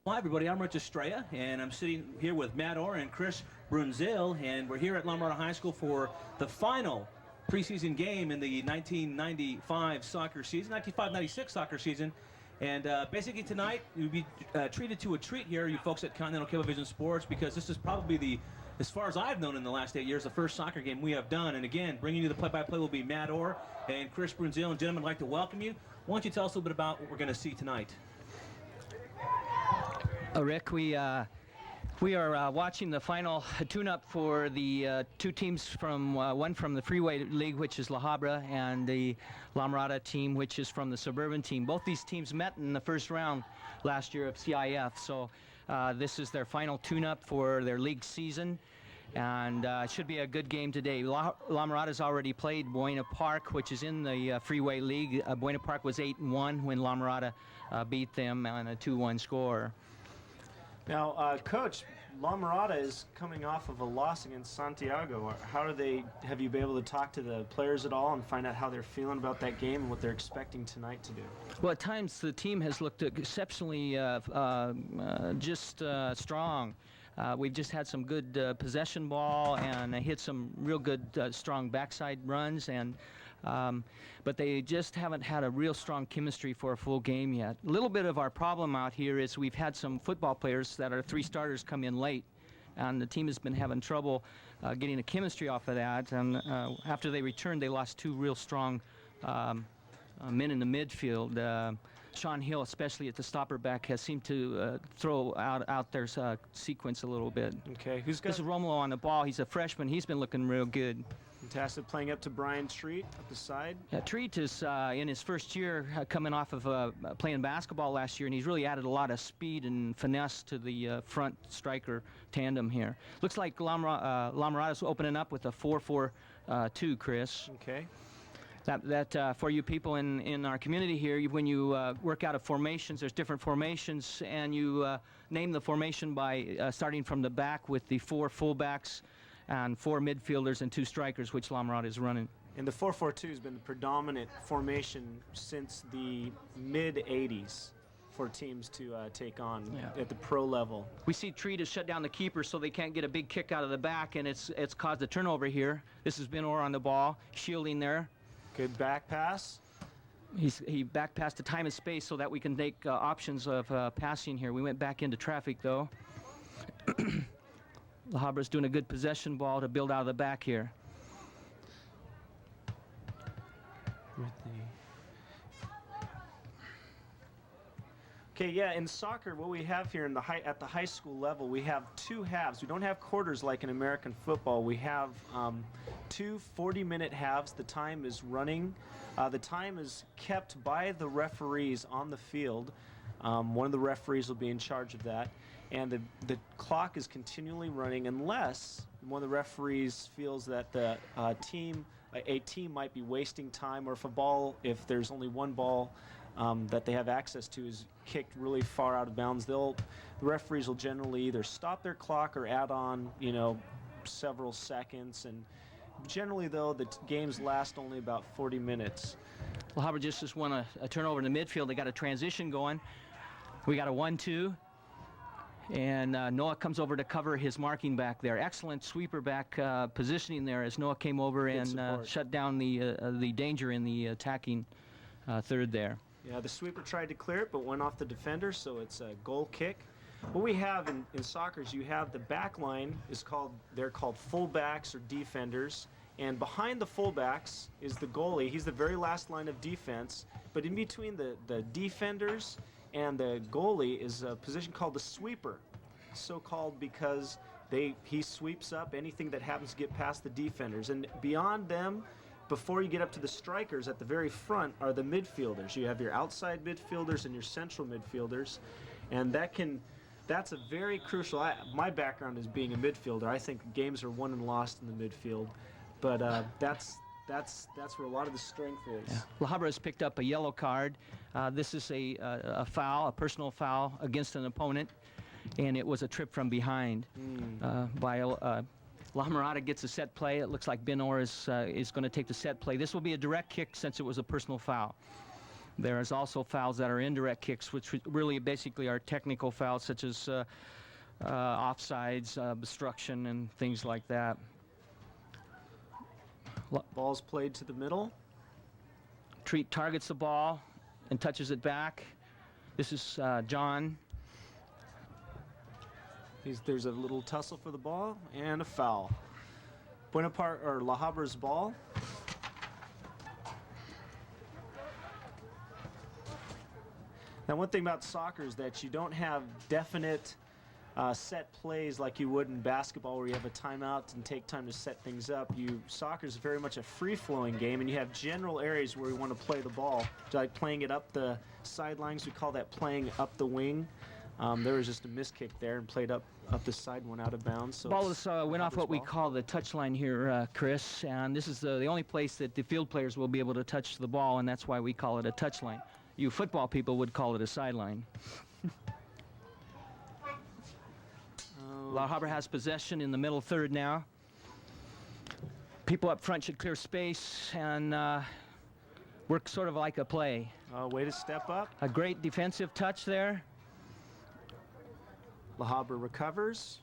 Hi everybody, I'm Rich Estrella, and I'm sitting here with Matt Orr and Chris Bruynzeel, and we're here at La Mirada High School for the final preseason game in the 1995 soccer season, 95-96 soccer season. And basically tonight, you'll be treated to a treat here, you folks at Continental Cablevision Sports, because this is probably as far as I've known in the last 8 years, the first soccer game we have done. And again, bringing you the play-by-play will be Matt Orr and Chris Bruynzeel. And gentlemen, I'd like to welcome you. Why don't you tell us a little bit about what we're going to see tonight? Rick, we are watching the final tune-up for the two teams from one from the Freeway League, which is La Habra, and the La Mirada team, which is from the Suburban team. Both these teams met in the first round last year of CIF, so this is their final tune-up for their league season, and it should be a good game today. La Mirada's already played Buena Park, which is in the Freeway League. Buena Park was 8-1 when La Mirada beat them on a 2-1 score. Now, Coach, La Mirada is coming off of a loss against Santiago. Have you been able to talk to the players at all and find out how they're feeling about that game and what they're expecting tonight to do? Well, at times the team has looked exceptionally strong. We've just had some good possession ball and hit some real good strong backside runs, and but they just haven't had a real strong chemistry for a full game yet. A little bit of our problem out here is we've had some football players that are three starters come in late, and the team has been having trouble getting the chemistry off of that. And after they returned, they lost two real strong men in the midfield. Sean Hill, especially at the stopper back, has seemed to throw out their sequence a little bit. Okay, This is Romulo on the ball. He's a freshman. He's been looking real good. Fantastic, playing up to Brian Treat up the side. Yeah, Treat is in his first year coming off of playing basketball last year, and he's really added a lot of speed and finesse to the front striker tandem here. Looks like La Mirada's opening up with a 4-4-2, Chris. Okay. That for you people in our community here, when you work out of formations, there's different formations, and you name the formation by starting from the back with the 4 fullbacks and 4 midfielders and 2 strikers, which La Mirada is running. And the 4-4-2 has been the predominant formation since the mid-'80s for teams to take on at the pro level. We see Treat has shut down the keeper so they can't get a big kick out of the back, and it's caused a turnover here. This has been Orr on the ball, shielding there. Good back pass. He back passed to time and space so that we can take options of passing here. We went back into traffic, though. La Habra's doing a good possession ball to build out of the back here. Okay, yeah, in soccer, what we have here at the high school level, we have 2 halves. We don't have quarters like in American football. We have 2 40-minute halves. The time is running. The time is kept by the referees on the field. One of the referees will be in charge of that. And the clock is continually running unless one of the referees feels that a team might be wasting time, or if there's only one ball that they have access to is kicked really far out of bounds, the referees will generally either stop their clock or add on, several seconds. And generally, though, the games last only about 40 minutes. La Habra just won a turnover in the midfield. They got a transition going. We got a 1-2. And Noah comes over to cover his marking back there. Excellent sweeper back positioning there as Noah came over and shut down the danger in the attacking third there. Yeah, the sweeper tried to clear it but went off the defender, so it's a goal kick. What we have in soccer is you have the back line they're called fullbacks or defenders, and behind the fullbacks is the goalie. He's the very last line of defense, but in between the defenders and the goalie is a position called the sweeper, so called because he sweeps up anything that happens to get past the defenders. And beyond them, before you get up to the strikers, at the very front are the midfielders. You have your outside midfielders and your central midfielders, and that's a very crucial. My background is being a midfielder. I think games are won and lost in the midfield, but that's where a lot of the strength is. Yeah. La Habra has picked up a yellow card. This is a foul, a personal foul against an opponent, and it was a trip from behind by La Mirada gets a set play. It looks like Ben Orr is going to take the set play. This will be a direct kick since it was a personal foul. There's also fouls that are indirect kicks, which really basically are technical fouls, such as offsides, obstruction, and things like that. Ball's played to the middle. Treat targets the ball and touches it back. This is John. There's a little tussle for the ball and a foul. Buenaparte, or La Habra's ball. Now, one thing about soccer is that you don't have definite set plays like you would in basketball, where you have a timeout and take time to set things up. Soccer is very much a free-flowing game, and you have general areas where you want to play the ball, like playing it up the sidelines. We call that playing up the wing. There was just a miskick there and played up the side, went out of bounds. So ball went off what we call the touch line here, Chris, and this is the only place that the field players will be able to touch the ball, and that's why we call it a touch line. You football people would call it a sideline. La Habra has possession in the middle third now. People up front should clear space and work sort of like a play. Way to step up. A great defensive touch there. La Habra recovers.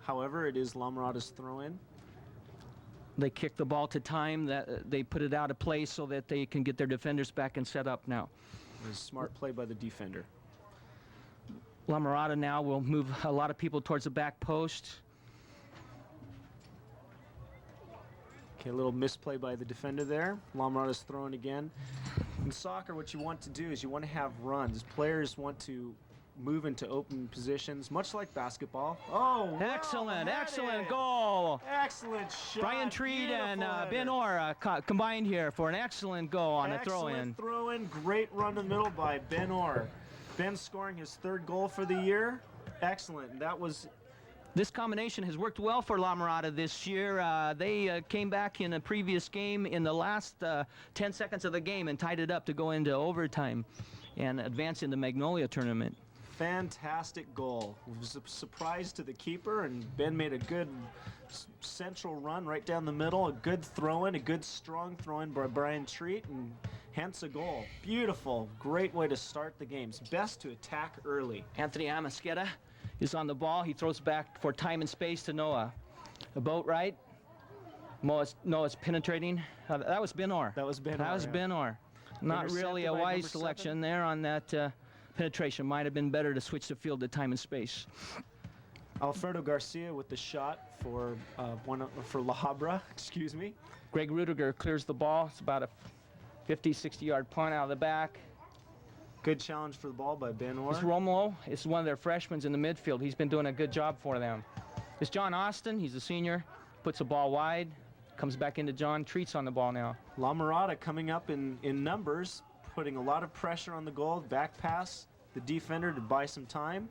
However, it is La Mirada's throw-in. They kick the ball to time. They put it out of play so that they can get their defenders back and set up now. It was a smart play by the defender. La Mirada now will move a lot of people towards the back post. Okay, a little misplay by the defender there. La Mirada's throwing again. In soccer, what you want to do is you want to have runs. Players want to move into open positions, much like basketball. Oh, excellent, excellent goal. Excellent shot. Brian Treat and Ben Orr combined here for an excellent goal on a throw-in. Excellent throw-in, great run in the middle by Ben Orr. Ben scoring his third goal for the year. Excellent. This combination has worked well for La Mirada this year. They came back in a previous game in the last 10 seconds of the game and tied it up to go into overtime and advance in the Magnolia tournament. Fantastic goal. It was a surprise to the keeper, and Ben made a good central run right down the middle. A good throw-in, a good strong throw-in by Brian Treat, and hence a goal. Beautiful. Great way to start the game. It's best to attack early. Anthony Amasqueta is on the ball. He throws back for time and space to Noah. A boat right. Noah's penetrating. That was Ben Orr. That was Ben Orr. That was Ben Orr. Not really a wise selection there on that penetration. Might have been better to switch the field to time and space. Alfredo Garcia with the shot for La Habra, excuse me. Greg Rudiger clears the ball. It's about a 50, 60-yard punt out of the back. Good challenge for the ball by Ben Orr. It's Romulo. It's one of their freshmen in the midfield. He's been doing a good job for them. It's John Austin. He's a senior. Puts the ball wide. Comes back into John. Treats on the ball now. La Mirada coming up in numbers, putting a lot of pressure on the goal. Back pass, the defender to buy some time.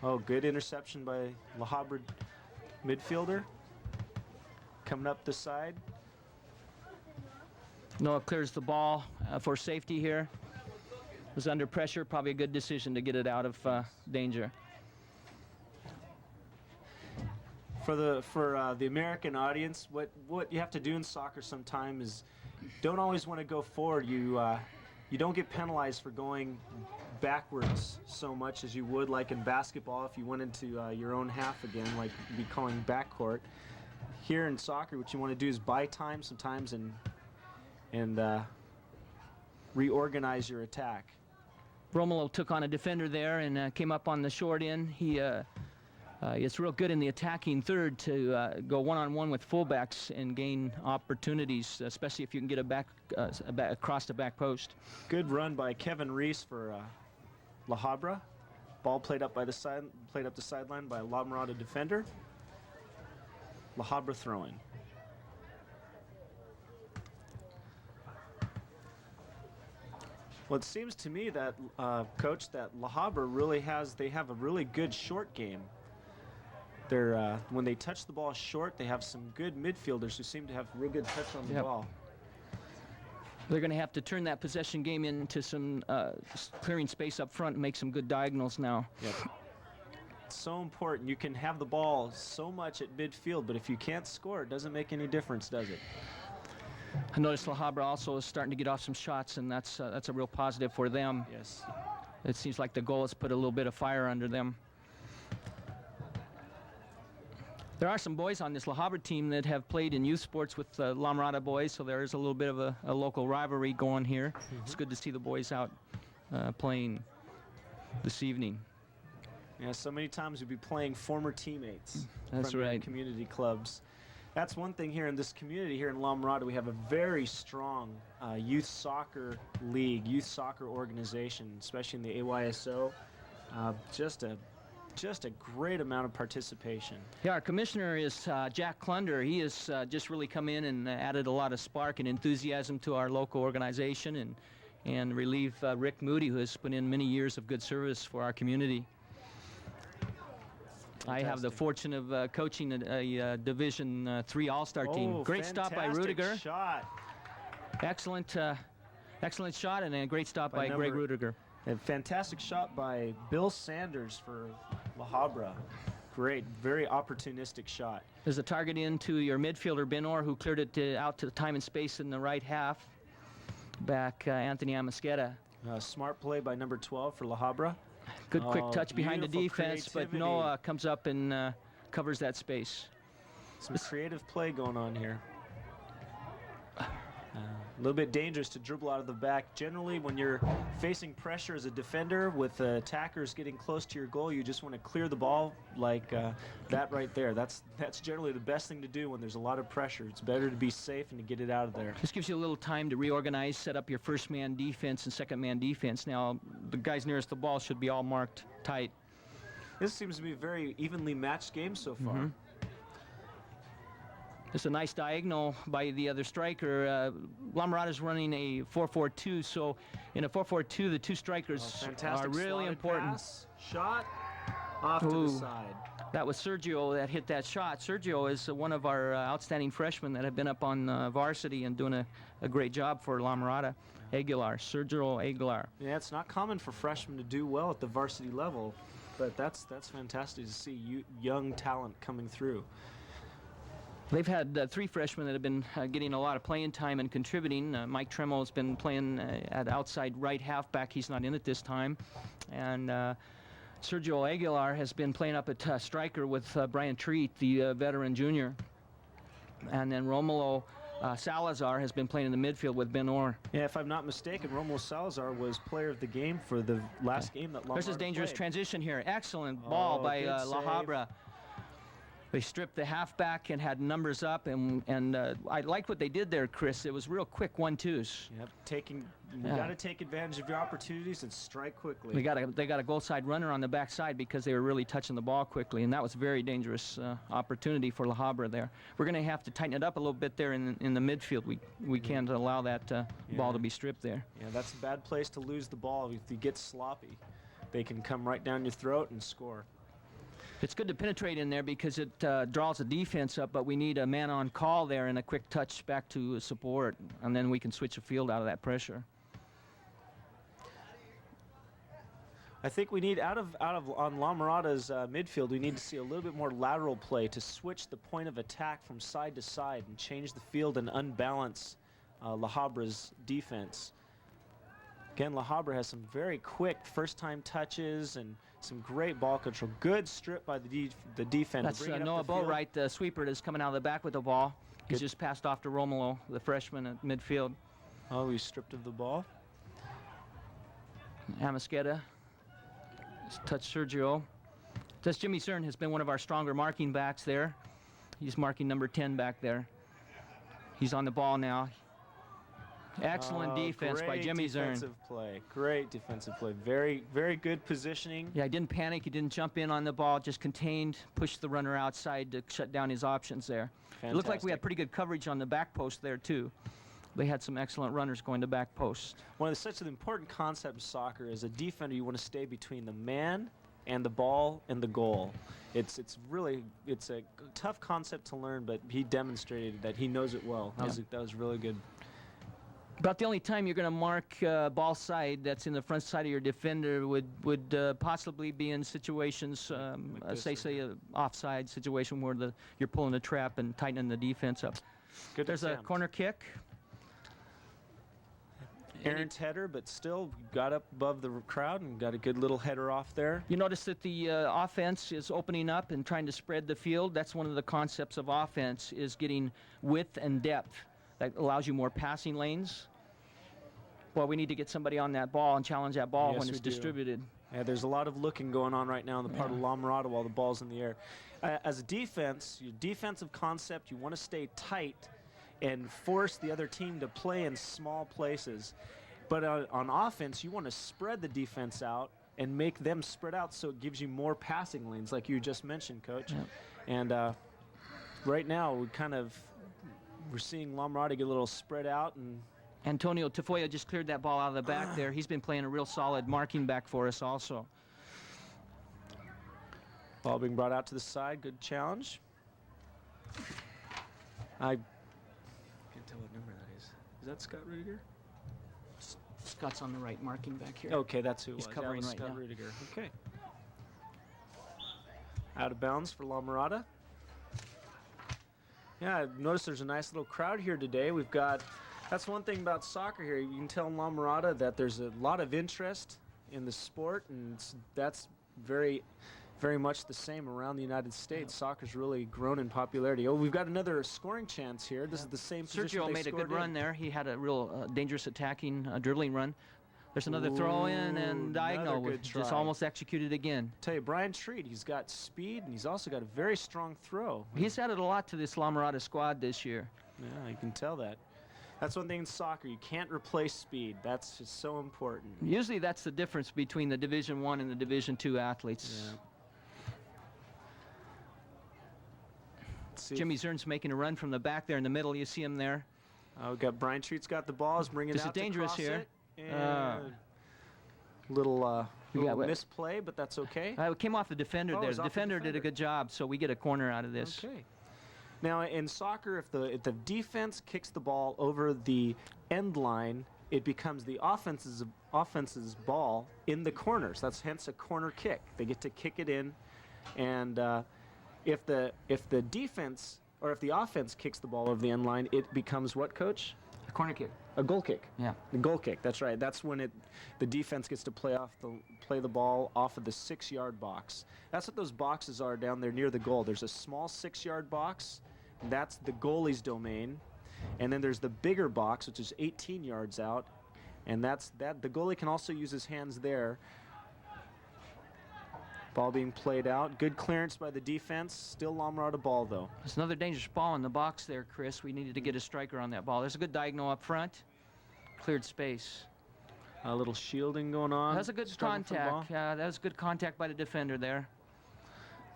Oh, good interception by La Habra midfielder. Coming up the side. Noah clears the ball for safety here. Was under pressure, probably a good decision to get it out of danger. For the American audience, what you have to do in soccer sometimes is don't always want to go forward. You don't get penalized for going backwards so much as you would like in basketball if you went into your own half again, like you'd be calling backcourt. Here in soccer, what you want to do is buy time sometimes and reorganize your attack. Romulo took on a defender there and came up on the short end. It's real good in the attacking third to go one-on-one with fullbacks and gain opportunities, especially if you can get across the back post. Good run by Kevin Reese for La Habra. Ball played up the sideline by a La Mirada defender. La Habra throwing. Well, it seems to me that, Coach, that La Habra really they have a really good short game. When they touch the ball short, they have some good midfielders who seem to have real good touch on the ball. They're going to have to turn that possession game into some clearing space up front and make some good diagonals now. Yep. It's so important. You can have the ball so much at midfield, but if you can't score, it doesn't make any difference, does it? I noticed La Habra also is starting to get off some shots, and that's a real positive for them. Yes. It seems like the goal has put a little bit of fire under them. There are some boys on this La Habra team that have played in youth sports with La Mirada boys, so there is a little bit of a local rivalry going here. It's good to see the boys out playing this evening. Yeah, so many times we'd be playing former teammates That's from right. community clubs. That's one thing here in this community here in La Mirada. We have a very strong youth soccer league, youth soccer organization, especially in the AYSO. Just a great amount of participation. Yeah, our commissioner is Jack Clunder. He has just really come in and added a lot of spark and enthusiasm to our local organization and relieve Rick Moody, who has put in many years of good service for our community. I have the fortune of coaching a Division III All-Star team. Great stop by Rudiger. Shot. Excellent shot, and a great stop by Greg Rudiger. A fantastic shot by Bill Sanders for La Habra. Great, very opportunistic shot. There's a target into your midfielder, Ben Orr, who cleared it out to the time and space in the right half. Back Anthony Amasqueta. Smart play by number 12 for La Habra. Good quick touch behind the beautiful defense, but creativity. Noah comes up and covers that space. Some creative play going on here. A little bit dangerous to dribble out of the back. Generally, when you're facing pressure as a defender with attackers getting close to your goal, you just want to clear the ball like that right there. That's generally the best thing to do when there's a lot of pressure. It's better to be safe and to get it out of there. This gives you a little time to reorganize, set up your first man defense and second man defense. Now, the guys nearest the ball should be all marked tight. This seems to be a very evenly matched game so far. It's a nice diagonal by the other striker. La Mirada's running a 4-4-2, so in a 4-4-2, the two strikers are really important. Pass. Shot off to the side. That was Sergio that hit that shot. Sergio is one of our outstanding freshmen that have been up on varsity and doing a great job for La Mirada. Aguilar, Sergio Aguilar. Yeah, it's not common for freshmen to do well at the varsity level, but that's fantastic to see young talent coming through. They've had three freshmen that have been getting a lot of playing time and contributing. Mike Tremel has been playing at outside right halfback. He's not in it this time. And Sergio Aguilar has been playing up at striker with Brian Treat, the veteran junior. And then Romulo Salazar has been playing in the midfield with Ben Orr. Yeah, if I'm not mistaken, Romulo Salazar was player of the game for the last game that La Mirada There's this dangerous played. transition here. Excellent ball by La Habra. They stripped the halfback and had numbers up, and I liked what they did there, Chris. It was real quick 1-2s. Yep, you got to take advantage of your opportunities and strike quickly. They got a goal side runner on the backside because they were really touching the ball quickly, and that was a very dangerous opportunity for La Habra there. We're going to have to tighten it up a little bit there in the midfield. We can't allow that ball to be stripped there. Yeah, that's a bad place to lose the ball. If you get sloppy, they can come right down your throat and score. It's good to penetrate in there because it draws the defense up, but we need a man on call there and a quick touch back to support, and then we can switch the field out of that pressure. I think we need on La Mirada's midfield, we need to see a little bit more lateral play to switch the point of attack from side to side and change the field and unbalance La Habra's defense. Again, La Habra has some very quick first-time touches and some great ball control. Good strip by the defender. That's Noah Boatwright, the sweeper, that's coming out of the back with the ball. He's just passed off to Romulo, the freshman at midfield. Oh, he's stripped of the ball. Amasqueta. Touch Sergio. That's Jimmy Cern has been one of our stronger marking backs there. He's marking number 10 back there. He's on the ball now. Excellent defense by Jimmy Zern. Great defensive play. Very, very good positioning. Yeah, he didn't panic. He didn't jump in on the ball. Just contained, pushed the runner outside to shut down his options there. Fantastic. It looked like we had pretty good coverage on the back post there, too. They had some excellent runners going to back post. Such an important concept in soccer. As a defender, you want to stay between the man and the ball and the goal. It's a tough concept to learn, but he demonstrated that he knows it well. That was really good. About the only time you're going to mark ball side that's in the front side of your defender would possibly be in situations, say an offside situation where you're pulling the trap and tightening the defense up. Good There's attempt. a corner kick. errant header, but still got up above the crowd and got a good little header off there. You notice that the offense is opening up and trying to spread the field. That's one of the concepts of offense, is getting width and depth. That allows you more passing lanes. Well, we need to get somebody on that ball and challenge that ball Yes, when it's we do. distributed. Yeah, there's a lot of looking going on right now on the part of La Mirada while the ball's in the air. As a defense, your defensive concept, you want to stay tight and force the other team to play in small places. But on offense, you want to spread the defense out and make them spread out so it gives you more passing lanes, like you just mentioned, Coach. Yeah. And right now, we're seeing La Mirada get a little spread out. And Antonio Tafoya just cleared that ball out of the back there. He's been playing a real solid marking back for us also. ball being brought out to the side. Good challenge. I can't tell what number that is. Is that Scott Rudiger? Scott's on the right marking back here. Okay, that's who it He's was. covering That was right Scott now. Rudiger. Okay. Out of bounds for La Mirada. Yeah, I've noticed there's a nice little crowd here today. We've got, that's one thing about soccer here. You can tell in La Mirada that there's a lot of interest in the sport, and that's very much the same around the United States. Yeah. Soccer's really grown in popularity. Oh, we've got another scoring chance here. This is the same position Sergio they made a good scored in. run there. He had a real dangerous attacking dribbling run. There's another throw in Ooh, and diagonal, another good just try. almost executed again. Tell you, Brian Treat, he's got speed and he's also got a very strong throw. He's added a lot to this La Mirada squad this year. Yeah, you can tell that. That's one thing in soccer. You can't replace speed. That's just so important. Usually that's the difference between the Division I and the Division II athletes. Yeah. Let's see. Jimmy Zern's making a run from the back there in the middle. You see him there. Oh, we got Brian Treat's got the ball. He's bringing This it is out dangerous to cross here. it. And little what? misplay, but that's okay. It came off the defender Oh, it there. was The off the defender did a defender. good job, so we get a corner out of this. Okay. Now in soccer, if the defense kicks the ball over the end line, it becomes the offense's ball in the corners. That's hence a corner kick. They get to kick it in, and if the defense or if the offense kicks the ball over the end line, it becomes what, Coach? A corner kick. A goal kick. Yeah. The goal kick. That's right. That's when the defense gets to play the ball off of the 6-yard box. That's what those boxes are down there near the goal. There's a small 6-yard box. That's the goalie's domain, and then there's the bigger box, which is 18 yards out, and that's that. The goalie can also use his hands there. Ball being played out. Good clearance by the defense. Still La Mirada ball though. There's another dangerous ball in the box there, Chris. We needed to get a striker on that ball. There's a good diagonal up front. Cleared space. A little shielding going on. That was a good Struggling for the ball. contact. That was good contact by the defender there.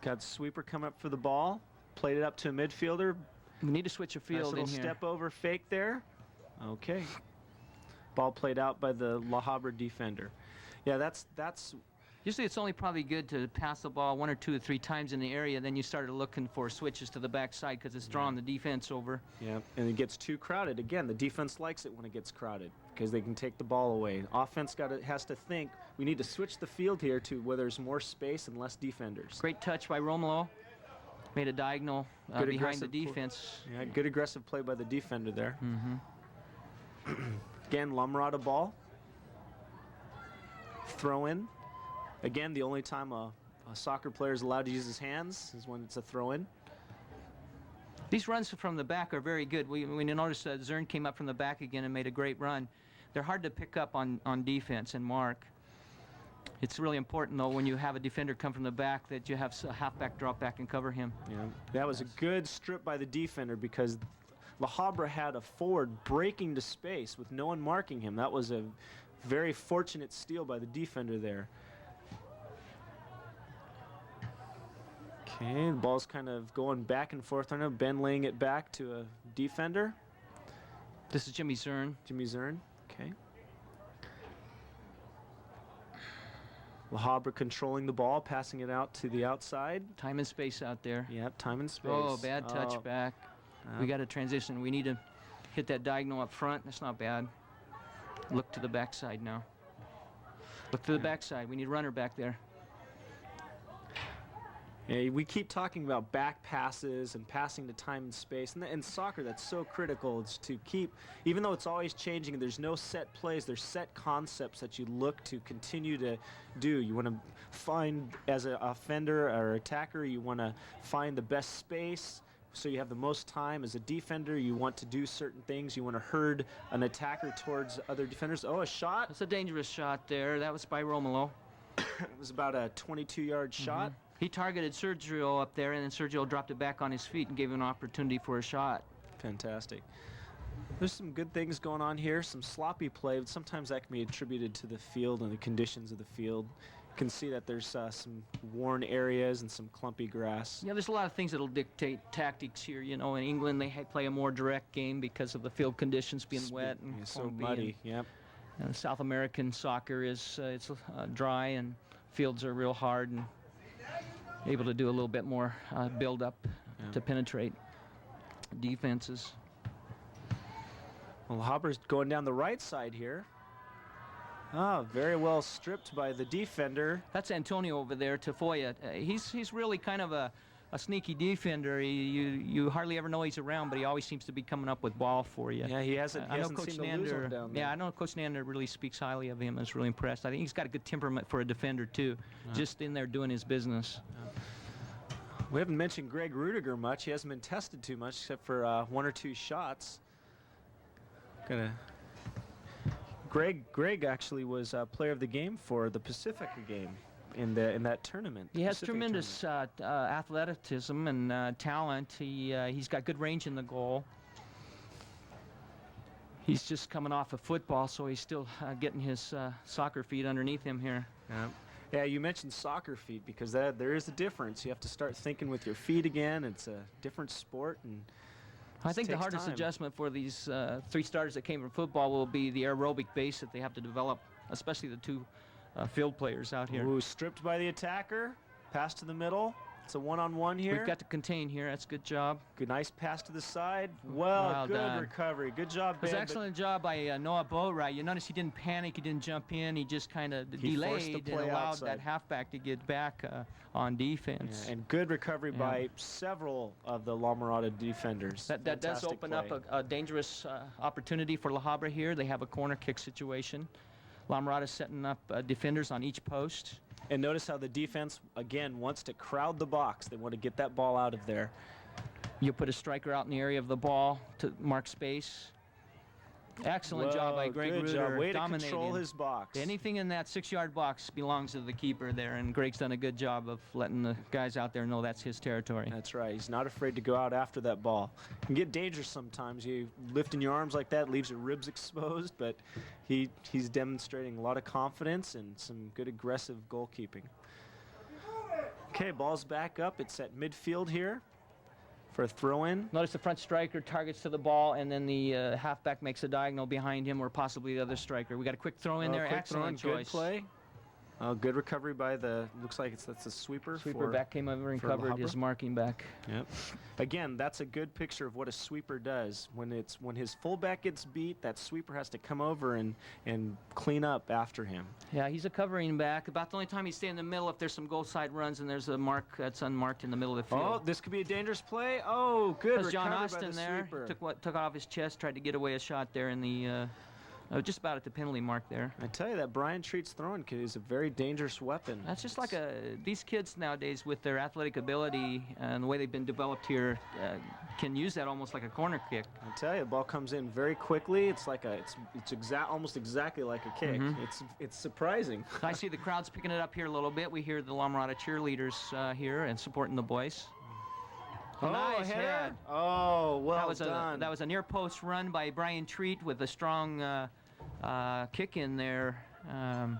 Got sweeper come up for the ball. Played it up to a midfielder. We need to switch a Nice field little in here. step over fake there. Okay. Ball played out by the La Habra defender. Yeah, that's Usually it's only probably good to pass the ball 1 or 2 or 3 times in the area, then you started looking for switches to the backside because it's drawing the defense over. yeah, and it gets too crowded. Again, the defense likes it when it gets crowded because they can take the ball away. Offense has to think, we need to switch the field here to where there's more space and less defenders. Great touch by Romolo. Made a diagonal Good behind the aggressive defense. Yeah, good aggressive play by the defender there. Mm-hmm. Again, La Mirada ball. Throw in. Again, the only time a soccer player is allowed to use his hands is when it's a throw in. These runs from the back are very good. We noticed that Zern came up from the back again and made a great run. They're hard to pick up on defense and mark. It's really important, though, when you have a defender come from the back that you have a halfback drop back and cover him. Yeah, that was a good strip by the defender because La Habra had a forward breaking to space with no one marking him. That was a very fortunate steal by the defender there. Okay, the ball's kind of going back and forth. I know Ben laying it back to a defender. This is Jimmy Zern. Jimmy Zern. Okay. La Habra controlling the ball, passing it out to the outside. Time and space out there. Yep, time and space. Oh, bad touch Oh, back. We got to transition. We need to hit that diagonal up front. That's not bad. Look to the backside now. Look to the backside. We need a runner back there. Yeah, we keep talking about back passes and passing to time and space. And in soccer, that's so critical. It's to keep, even though it's always changing, there's no set plays, there's set concepts that you look to continue to do. You want to find, as an offender or attacker, you want to find the best space so you have the most time. As a defender, you want to do certain things. You want to herd an attacker towards other defenders. Oh, a shot. That's a dangerous shot there. That was by Romolo. It was about a 22-yard shot. He targeted Sergio up there, and then Sergio dropped it back on his feet and gave him an opportunity for a shot. Fantastic. There's some good things going on here, some sloppy play, but sometimes that can be attributed to the field and the conditions of the field. You can see that there's some worn areas and some clumpy grass. Yeah, there's a lot of things that'll dictate tactics here. You know, in England they play a more direct game because of the field conditions being wet and so muddy. Yep. And South American soccer is it's dry and fields are real hard and able to do a little bit more build up to penetrate defenses. Well, Haber's going down the right side here. Ah, very well stripped by the defender. That's Antonio over there, Tafoya. He's really kind of a sneaky defender. You hardly ever know he's around, but he always seems to be coming up with ball for you. Yeah, he hasn't seemed to lose him down there. Yeah, I know Coach Nander really speaks highly of him. I was really impressed. I think he's got a good temperament for a defender too, just in there doing his business. We haven't mentioned Greg Rudiger much. He hasn't been tested too much except for 1 or 2 shots. Greg actually was player of the game for the Pacifica game in that tournament. He has tremendous athleticism and talent. He's got good range in the goal. He's just coming off of football, so he's still getting his soccer feet underneath him here. Yeah, you mentioned soccer feet because there is a difference. You have to start thinking with your feet again. It's a different sport, and I think the hardest adjustment for these 3 starters that came from football will be the aerobic base that they have to develop, especially the 2 field players out here. Ooh, stripped by the attacker. Pass to the middle. It's a one-on-one here. We've got to contain here. That's a good job. Good, nice pass to the side. Well good done. Recovery. Good job, Ben. It was an excellent job by Noah Boatwright. You notice he didn't panic. He didn't jump in. He just kind of delayed and allowed that halfback to get back on defense. Yeah, and good recovery by several of the La Mirada defenders. That does open up a dangerous opportunity for La Habra here. They have a corner kick situation. La Mirada setting up defenders on each post. And notice how the defense, again, wants to crowd the box. They want to get that ball out of there. You put a striker out in the area of the ball to mark space. Excellent job by Greg Ruder. Good job. Way to control his box. Anything in that 6-yard box belongs to the keeper there, and Greg's done a good job of letting the guys out there know that's his territory. That's right. He's not afraid to go out after that ball. It can get dangerous sometimes. You lifting your arms like that leaves your ribs exposed, but he's demonstrating a lot of confidence and some good aggressive goalkeeping. Okay, ball's back up. It's at midfield here for a throw-in. Notice the front striker targets to the ball, and then the halfback makes a diagonal behind him, or possibly the other striker. We got a quick throw in there. Excellent choice. Good play. Good recovery by that's a sweeper. Sweeper back came over and covered his marking back. Yep. Again, that's a good picture of what a sweeper does. When his fullback gets beat, that sweeper has to come over and clean up after him. Yeah, he's a covering back. About the only time he'd stay in the middle if there's some goal side runs and there's a mark that's unmarked in the middle of the field. Oh, this could be a dangerous play. Oh, good recovery John Austin by the there sweeper. took off his chest, tried to get away a shot there in the just about at the penalty mark there. I tell you, that Brian Treat's throwing kid is a very dangerous weapon. That's just like these kids nowadays with their athletic ability and the way they've been developed here can use that almost like a corner kick. I tell you, the ball comes in very quickly. It's like almost exactly like a kick. It's surprising. I see the crowd's picking it up here a little bit. We hear the La Mirada cheerleaders here and supporting the boys. Nice head. Oh, well done. That was a near post run by Brian Treat with a strong kick in there. That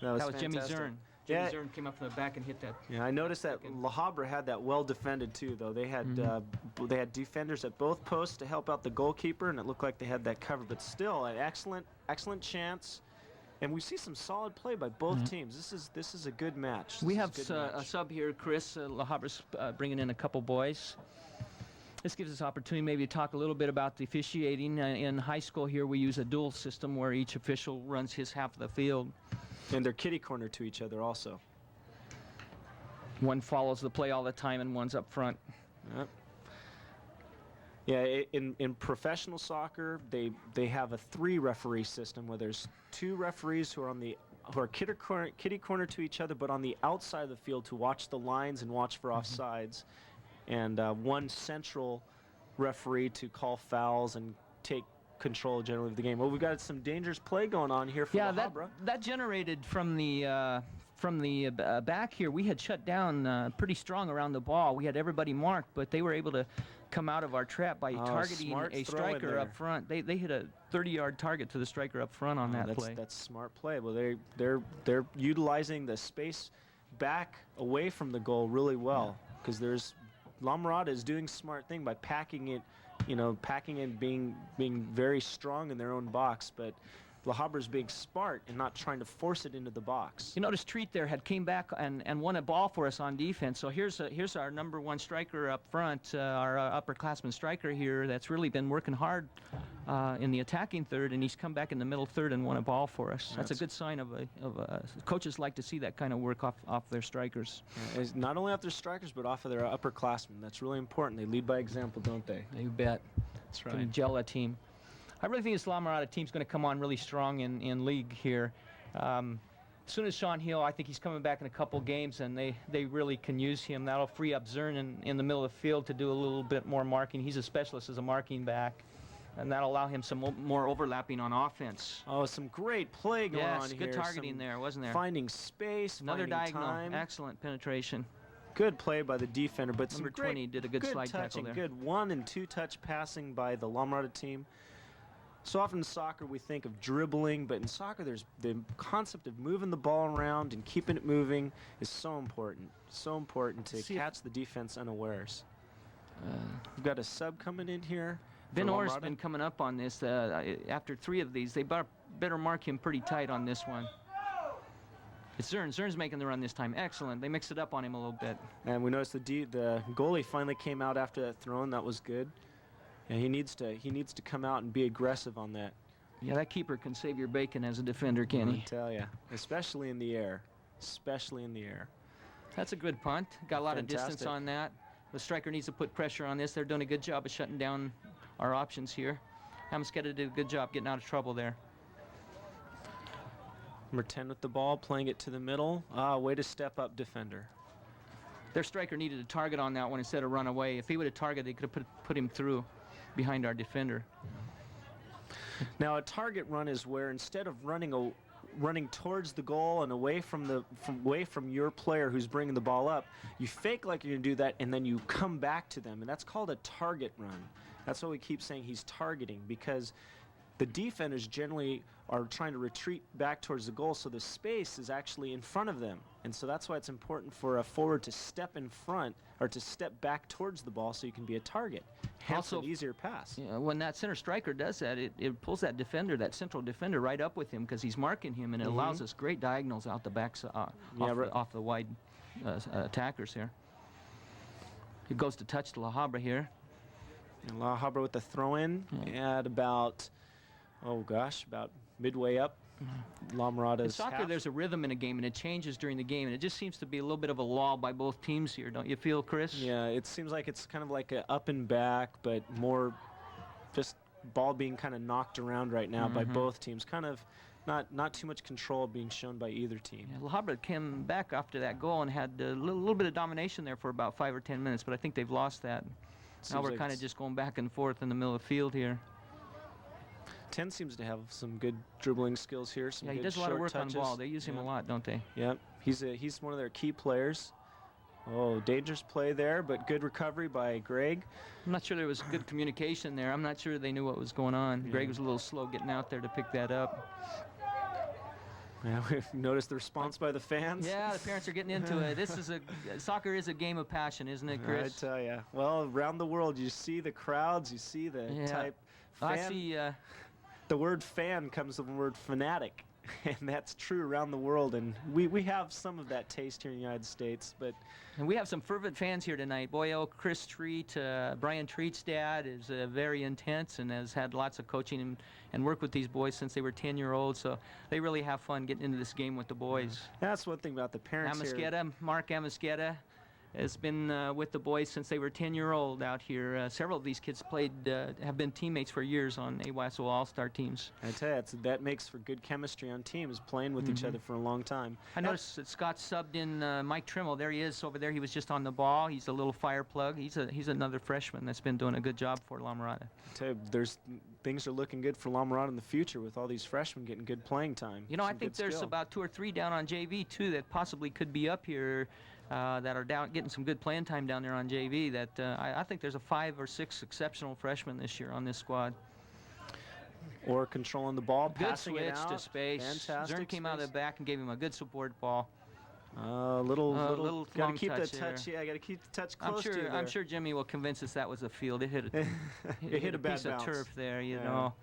was Jimmy Zern. Jimmy Zern came up from the back and hit that. Yeah, I noticed that La Habra had that well defended too, though. They had defenders at both posts to help out the goalkeeper, and it looked like they had that covered. But still, an excellent chance. And we see some solid play by both teams. This is a good match. We have a sub here, Chris. La Habra's bringing in a couple boys. This gives us opportunity maybe to talk a little bit about the officiating. In high school here, we use a dual system where each official runs his half of the field. And they're kitty corner to each other also. One follows the play all the time, and one's up front. Yep. Yeah, in professional soccer, they have a 3-referee system where there's 2 referees who are kitty corner to each other, but on the outside of the field to watch the lines and watch for offsides, and 1 central referee to call fouls and take control generally of the game. Well, we've got some dangerous play going on here for La Habra. that generated from the back here. We had shut down pretty strong around the ball. We had everybody marked, but they were able to come out of our trap by targeting a striker up front. They hit a 30-yard target to the striker up front on that play. That's smart play. Well, they're utilizing the space back away from the goal really well, because La Mirada is doing a smart thing by packing it, being very strong in their own box, but La Habra's being smart and not trying to force it into the box. You notice Treat there came back and won a ball for us on defense. So here's our #1 striker up front, our upperclassman striker here that's really been working hard in the attacking third, and he's come back in the middle third and won a ball for us. That's a good sign of coaches like to see that kind of work off their strikers. Yeah, not only off their strikers, but off of their upperclassmen. That's really important. They lead by example, don't they? You bet. That's right. Can gel a team. I really think this La Mirada team's going to come on really strong in league here. As soon as Sean Hill, I think he's coming back in a couple games, and they really can use him. That'll free up Zern in the middle of the field to do a little bit more marking. He's a specialist as a marking back, and that'll allow him some more overlapping on offense. Oh, some great play going on here. Yes, good targeting there, wasn't there? Finding space, another finding diagonal, time. Excellent penetration. Good play by the defender, but Number some 20 did a good slide tackle touching, there. good 1- and 2-touch passing by the La Mirada team. So often in soccer we think of dribbling, but in soccer there's the concept of moving the ball around and keeping it moving is so important. So important to catch the defense unawares. We've got a sub coming in here. Ben Orr's been coming up on this. After 3 of these, they better mark him pretty tight on this one. It's Zern. Zern's making the run this time. Excellent. They mixed it up on him a little bit. And we noticed the goalie finally came out after that throw, and that was good. And he needs to come out and be aggressive on that. Yeah, that keeper can save your bacon as a defender, can he? I tell you, especially in the air. Especially in the air. That's a good punt. Got a lot of distance Fantastic. on that. The striker needs to put pressure on this. They're doing a good job of shutting down our options here. Hamsketa did a good job getting out of trouble there. Number 10 with the ball, playing it to the middle. Way to step up, defender. Their striker needed a target on that one instead of run away. If he would have targeted, they could have put him through behind our defender. Now a target run is where instead of running towards the goal and away from your player who's bringing the ball up, you fake like you're going to do that, and then you come back to them, and that's called a target run. That's why we keep saying he's targeting, because the defenders generally are trying to retreat back towards the goal, so the space is actually in front of them. And so that's why it's important for a forward to step in front or to step back towards the ball so you can be a target. Hence an easier pass. Yeah, when that center striker does that, it pulls that defender, that central defender, right up with him because he's marking him, and it allows us great diagonals out the back off the wide attackers here. It goes to touch to La Habra here. And La Habra with the throw-in at about, about midway up La Mirada's In soccer, half. there's a rhythm in a game, and it changes during the game, and it just seems to be a little bit of a lull by both teams here, don't you feel, Chris? Yeah, it seems like it's kind of like a up and back, but more just ball being kind of knocked around right now by both teams. Kind of not too much control being shown by either team. Yeah, La Habra came back after that goal and had a little bit of domination there for about 5 or 10 minutes, but I think they've lost that. Now we're kind of just going back and forth in the middle of the field here. 10 seems to have some good dribbling skills here. Some Yeah, he good does a lot of short work touches. on ball. They use him a lot, don't they? Yep, he's one of their key players. Oh, dangerous play there, but good recovery by Greg. I'm not sure there was good communication there. I'm not sure they knew what was going on. Yeah. Greg was a little slow getting out there to pick that up. Yeah, we've noticed the response by the fans. Yeah, the parents are getting into it. Soccer is a game of passion, isn't it, Chris? I tell you. Well, around the world, you see the crowds, you see the type fan. I see. The word fan comes from the word fanatic. And that's true around the world, and we have some of that taste here in the United States. But And we have some fervent fans here tonight. Boy, Chris Treat, Brian Treat's dad is very intense and has had lots of coaching and worked with these boys since they were 10-year-olds. So they really have fun getting into this game with the boys. that's one thing about the parents here. Mark Amisqueta has been with the boys since they were 10-year-old out here. Several of these kids have been teammates for years on AWASO All-Star teams. I tell you, that makes for good chemistry on teams, playing with each other for a long time. I noticed that Scott subbed in Mike Trimmel. There he is over there. He was just on the ball. He's a little fire plug. He's another freshman that's been doing a good job for La Mirada. I tell you, things are looking good for La Mirada in the future with all these freshmen getting good playing time. You know, I think there's about 2 or 3 down on JV too that possibly could be up here. That are getting some good playing time down there on JV. That I think there's a 5 or 6 exceptional freshmen this year on this squad. Or controlling the ball, Good passing it switch out. to space. Fantastic Zern came out of the space. back and gave him a good support ball. Little gotta long keep touch the touch. there. Yeah, gotta keep the touch close to you there. I'm sure Jimmy will convince us that was a field. It hit It hit a bad piece of bounce. turf there, you Yeah. know.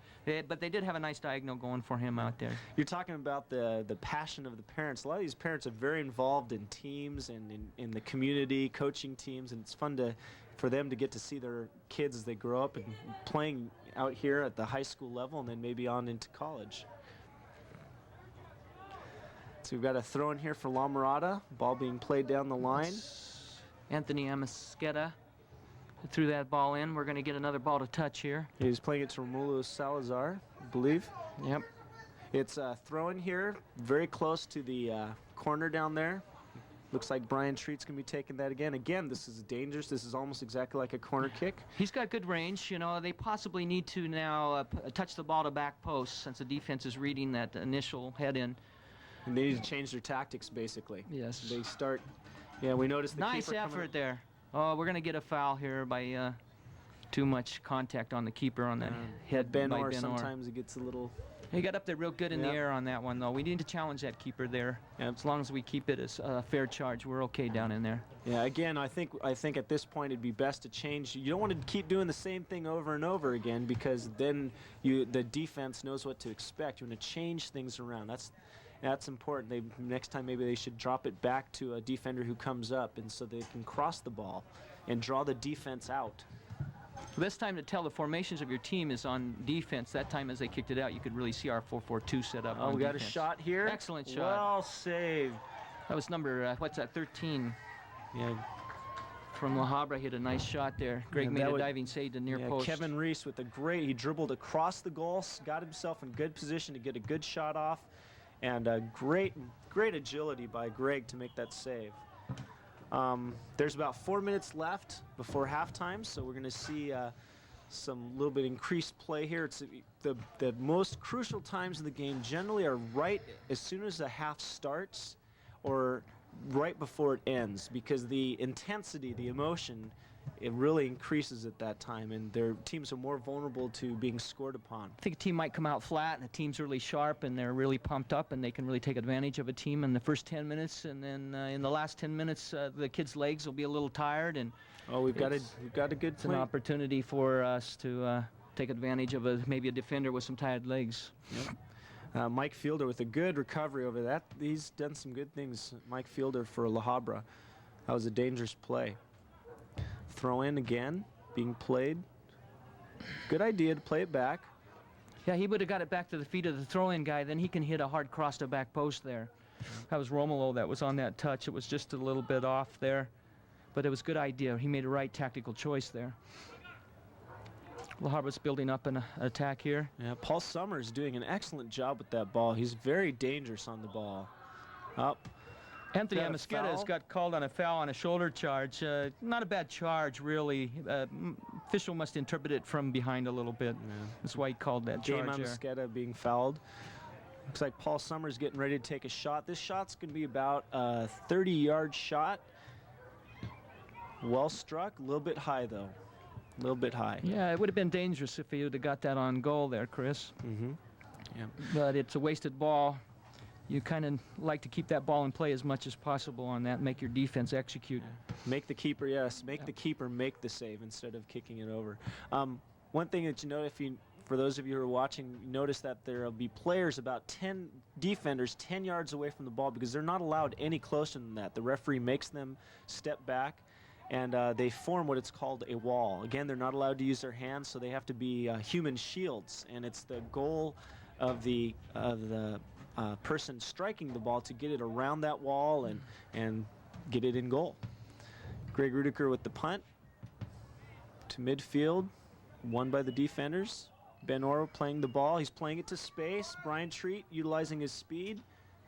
But they did have a nice diagonal going for him out there. You're talking about the passion of the parents. A lot of these parents are very involved in teams and in the community, coaching teams, and it's fun for them to get to see their kids as they grow up and playing out here at the high school level and then maybe on into college. So we've got a throw in here for La Mirada. Ball being played down the line. Anthony Amisqueta threw that ball in. We're going to get another ball to touch here. He's playing it to Romulo Salazar, I believe. Yep. It's a throw in here, very close to the corner down there. Looks like Brian Treat's going to be taking that again. Again, this is dangerous. This is almost exactly like a corner kick. He's got good range. You know, they possibly need to now touch the ball to back post since the defense is reading that initial head in. And they need to change their tactics, basically. Yes. They start, yeah, we noticed the Nice keeper coming effort there. Oh, we're going to get a foul here by too much contact on the keeper on the head Ben by Orr, Ben Orr. sometimes it gets a little... He got up there real good in the Yep. air on that one, though. We need to challenge that keeper there. Yep. As long as we keep it as a fair charge, we're okay down in there. Yeah, again, I think at this point it'd be best to change. You don't want to keep doing the same thing over and over again because then the defense knows what to expect. You want to change things around. That's important. Next time maybe they should drop it back to a defender who comes up and so they can cross the ball and draw the defense out. The best time to tell the formations of your team is on defense. That time as they kicked it out, you could really see our 4-4-2 set up. Oh, on we got defense. a shot here. Excellent shot. Well saved. That was number, 13 Yeah, from La Habra. Hit a nice shot there. Greg Yeah, made that a would- diving save to near yeah, post. Kevin Reese with he dribbled across the goal, got himself in good position to get a good shot off, and great agility by Greg to make that save. There's about 4 minutes left before halftime, so we're going to see some little bit increased play here. It's the most crucial times in the game generally are right as soon as the half starts or right before it ends, because the intensity, the emotion, it really increases at that time, and their teams are more vulnerable to being scored upon. I think a team might come out flat, and the team's really sharp, and they're really pumped up, and they can really take advantage of a team in the first 10 minutes, and then in the last 10 minutes, the kids' legs will be a little tired, and We've got a good it's an play. opportunity for us to take advantage of maybe a defender with some tired legs. Mike Fielder with a good recovery over that. He's done some good things, Mike Fielder for La Habra. That was a dangerous play. Throw in again, being played. Good idea to play it back. Yeah, he would have got it back to the feet of the throw-in guy. Then he can hit a hard cross to back post there. That was Romulo that was on that touch. It was just a little bit off there, but it was a good idea. He made a right tactical choice there. La Habra's building up an attack here. Yeah, Paul Summers doing an excellent job with that ball. He's very dangerous on the ball. Up. Anthony Got a Amisqueta has foul? got called on a foul on a shoulder charge. Not a bad charge, really. Official must interpret it from behind a little bit. That's why he called that Game charge there. Amisqueta being fouled. Looks like Paul Summers getting ready to take a shot. This shot's going to be about a 30-yard shot. Well struck, a little bit high though. A little bit high. Yeah, it would have been dangerous if he would have got that on goal there, Chris. Mm-hmm. Yeah. But it's a wasted ball. You kind of like to keep that ball in play as much as possible on that, make your defense execute. Make the keeper, yes, make the keeper make the save instead of kicking it over. One thing that you know, for those of you who are watching, notice that there will be players about 10 defenders 10 yards away from the ball because they're not allowed any closer than that. The referee makes them step back, and they form what it's called a wall. Again, they're not allowed to use their hands, so they have to be human shields, and it's the goal of the person striking the ball to get it around that wall and get it in goal. Greg Rudiker with the punt to midfield, won by the defenders. Ben Orr playing the ball. He's playing it to space. Brian Treat utilizing his speed,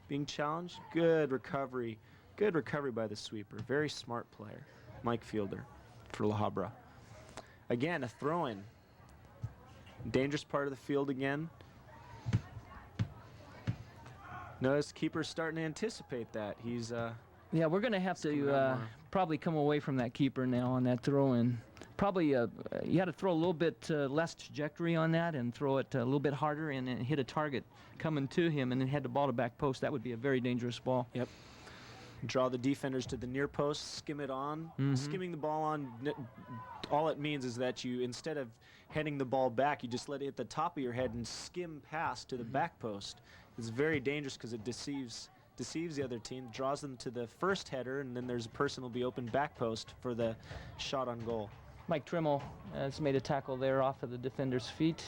being challenged. Good recovery. Good recovery by the sweeper. Very smart player. Mike Fielder for La Habra. Again, a throw-in. Dangerous part of the field again. Notice keeper's starting to anticipate that. He's Yeah, we're going to have to probably come away from that keeper now on that throw-in. Probably you had to throw a little bit less trajectory on that and throw it a little bit harder and hit a target coming to him and then head the ball to back post. That would be a very dangerous ball. Yep. Draw the defenders to the near post, skim it on. Skimming the ball on, all it means is that you, instead of heading the ball back, you just let it hit the top of your head and skim past to the back post. It's very dangerous because it deceives the other team, draws them to the first header, and then there's a person who will be open back post for the shot on goal. Mike Trimmel has made a tackle there off of the defender's feet.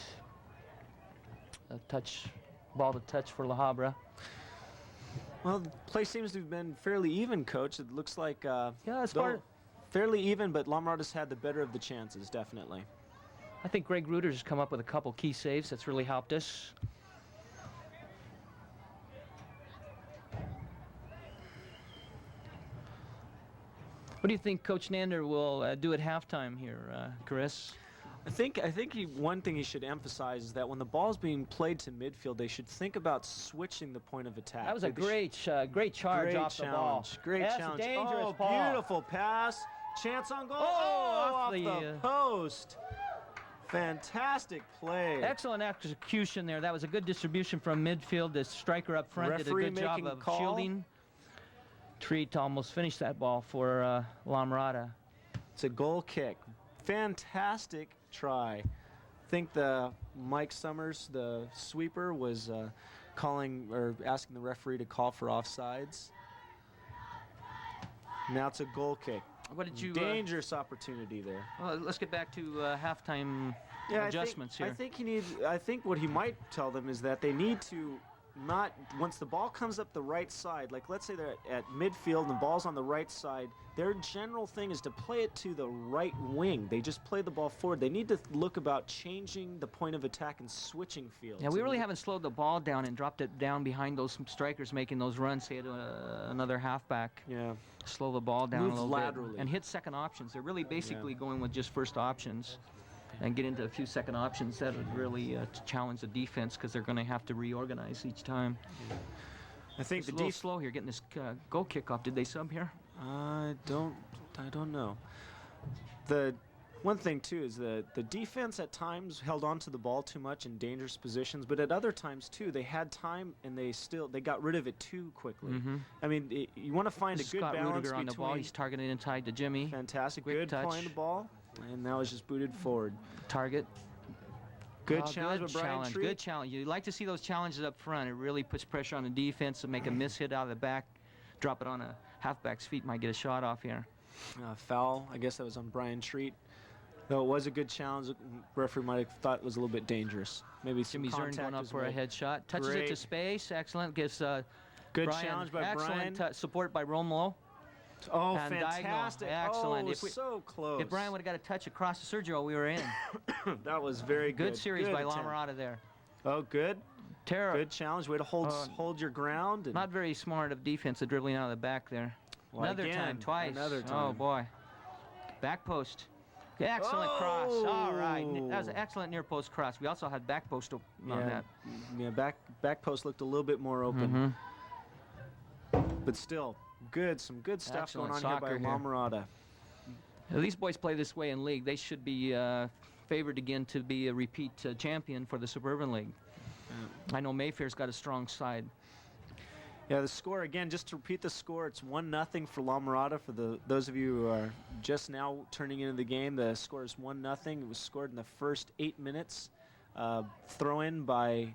A ball to touch for La Habra. Well, the play seems to have been fairly even, Coach. It looks like it's fairly even, but La Mirada's had the better of the chances, definitely. I think Greg Ruters has come up with a couple key saves that's really helped us. What do you think Coach Nander will do at halftime here, Chris? I think one thing he should emphasize is that when the ball's being played to midfield, they should think about switching the point of attack. That was a great charge off the ball. Great That's challenge. Dangerous oh, beautiful pass. Chance on goal. Off the post. Fantastic play. Excellent execution there. That was a good distribution from midfield. The striker up front did a good job of shielding. Treat almost finished that ball for La Mirada. It's a goal kick. Fantastic try. I think Mike Summers, the sweeper, was calling or asking the referee to call for offsides. Now it's a goal kick. What did you? Dangerous opportunity there. Well, let's get back to halftime adjustments here. I think what he might tell them is that they need to not, once the ball comes up the right side, like let's say they're at midfield and the ball's on the right side, their general thing is to play it to the right wing. They just play the ball forward. They need to look about changing the point of attack and switching fields. Yeah, we really haven't slowed the ball down and dropped it down behind those strikers making those runs, say to another halfback. Yeah. Slow the ball down a little laterally. bit and hit second options. They're really basically going with just first options and get into a few second options that would really challenge the defense because they're going to have to reorganize each time. I think it's a little slow here getting this goal kickoff. Did they sub here? I don't know. The one thing too is the defense at times held on to the ball too much in dangerous positions, but at other times too they had time and they got rid of it too quickly. I mean, you want to find a good balance Rudiger on the ball. He's targeted inside to Jimmy. Fantastic, Quick good touch. playing the ball, and now it's just booted forward. Target. Good challenge by Brian Treat. Good challenge. You like to see those challenges up front. It really puts pressure on the defense to make a miss hit out of the back, drop it on a halfback's feet, might get a shot off here. Foul. I guess that was on Brian Treat. Though it was a good challenge, the referee might have thought it was a little bit dangerous. Maybe some Jimmy Zern going up for a headshot. Touches it to space. Excellent. Gives good challenge by Brian. Excellent support by Romulo. Oh, and fantastic. Excellent. Oh, so close. If Brian would have got a touch across to Sergio, we were in. That was very good. Good series by La Mirada there. Oh, good. Terrible. Good challenge. Way to hold your ground. And not very smart of defense of dribbling out of the back there. Well, another time, twice. Another time. Oh, boy. Back post. Excellent cross. All right. That was an excellent near post cross. We also had back post on that. Yeah, back post looked a little bit more open. But still, some good stuff Excellent going on here by La Mirada. These boys play this way in league. They should be favored again to be a repeat champion for the Suburban League. I know Mayfair's got a strong side. Yeah, the score, again, just to repeat the score, it's 1-0 for La Mirada. For those of you who are just now turning into the game, the score is 1-0. It was scored in the first 8 minutes throw in by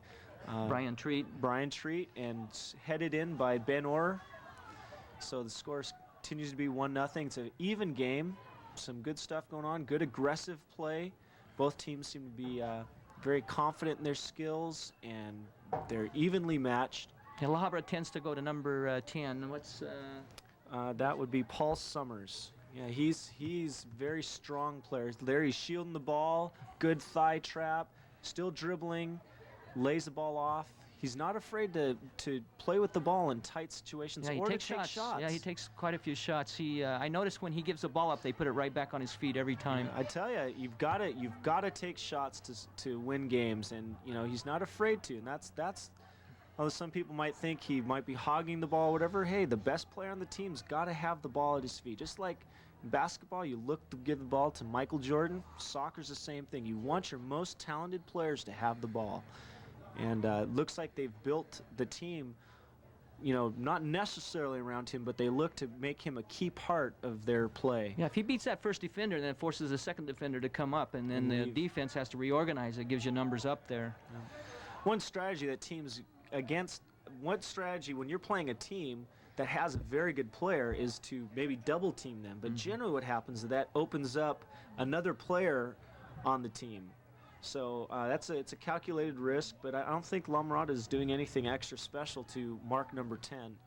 Brian Treat. and headed in by Ben Orr. So the score continues to be 1-0. It's an even game. Some good stuff going on. Good aggressive play. Both teams seem to be very confident in their skills, and they're evenly matched. La Habra tends to go to number 10. What's that would be Paul Summers. Yeah, he's very strong player. There he's shielding the ball, good thigh trap, still dribbling, lays the ball off. He's not afraid to play with the ball in tight situations Yeah, he or takes to take shots. Yeah, he takes quite a few shots. I noticed when he gives the ball up, they put it right back on his feet every time. I tell you, you've got to take shots to win games, and he's not afraid to. And that's. Although some people might think he might be hogging the ball, whatever. Hey, the best player on the team's got to have the ball at his feet. Just like in basketball, you look to give the ball to Michael Jordan. Soccer's the same thing. You want your most talented players to have the ball. And it looks like they've built the team, not necessarily around him, but they look to make him a key part of their play. Yeah, if he beats that first defender, then it forces the second defender to come up, and then the defense has to reorganize. It gives you numbers up there. Yeah. One strategy that teams when you're playing a team that has a very good player is to maybe double team them. But generally what happens is that opens up another player on the team. So it's a calculated risk, but I don't think La Mirada is doing anything extra special to mark number 10.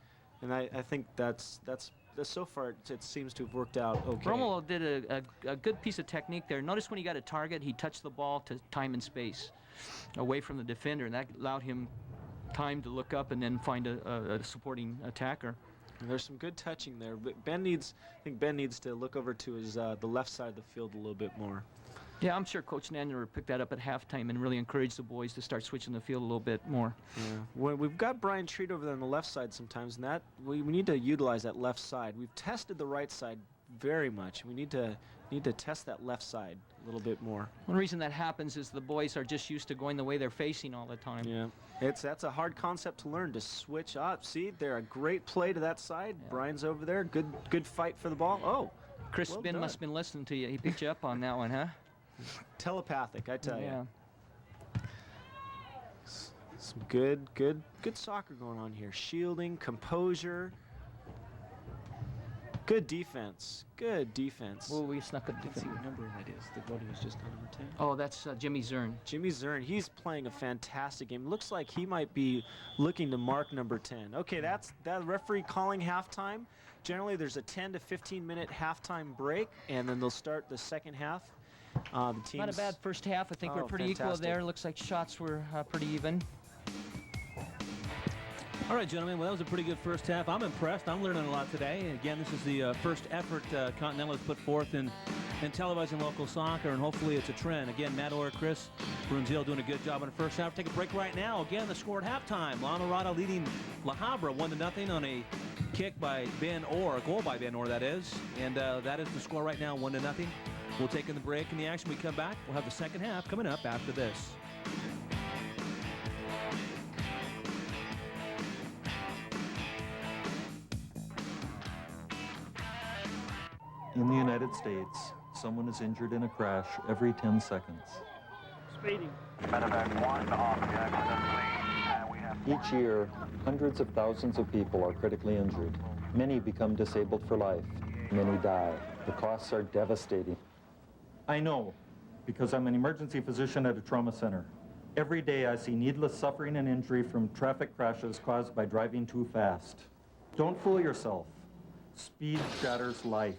And I think that's so far it seems to have worked out okay. Rommel did a good piece of technique there. Notice when he got a target, he touched the ball to time and space away from the defender, and that allowed him time to look up and then find a supporting attacker. And there's some good touching there, but I think Ben needs to look over to his the left side of the field a little bit more. Yeah, I'm sure Coach Nander picked that up at halftime and really encouraged the boys to start switching the field a little bit more. Yeah, well, we've got Brian Treat over there on the left side sometimes, and that we need to utilize that left side. We've tested the right side very much. We need to test that left side a little bit more. One reason that happens is the boys are just used to going the way they're facing all the time. Yeah, that's a hard concept to learn, to switch up. See, they're a great play to that side. Yeah. Brian's over there. Good fight for the ball. Oh, Chris Ben must have been listening to you. He picked you up on that one, huh? Telepathic, I tell you. Yeah. Some good soccer going on here. Shielding, composure. Good defense. Good defense. Well, we snuck a Let's defense. see what number that is. The voting was just on number 10. Oh, that's Jimmy Zern. Jimmy Zern, he's playing a fantastic game. Looks like he might be looking to mark number 10. Okay, that's that referee calling halftime. Generally, there's a 10 to 15 minute halftime break, and then they'll start the second half. The teams, Not a bad first half. I think we're pretty equal there. Looks like shots were pretty even. All right, gentlemen, well, that was a pretty good first half. I'm impressed. I'm learning a lot today. Again, this is the first effort Continental has put forth in televising local soccer, and hopefully it's a trend. Again, Matt Orr, Chris Bruynzeel doing a good job in the first half. Take a break right now. Again, the score at halftime. La Mirada leading La Habra 1-0 on a kick by Ben Orr, a goal by Ben Orr, that is. And that is the score right now, 1-0. We'll take in the break and the action. We come back. We'll have the second half coming up after this. In the United States, someone is injured in a crash every 10 seconds. Speeding. Each year, hundreds of thousands of people are critically injured. Many become disabled for life. Many die. The costs are devastating. I know, because I'm an emergency physician at a trauma center. Every day I see needless suffering and injury from traffic crashes caused by driving too fast. Don't fool yourself. Speed shatters life.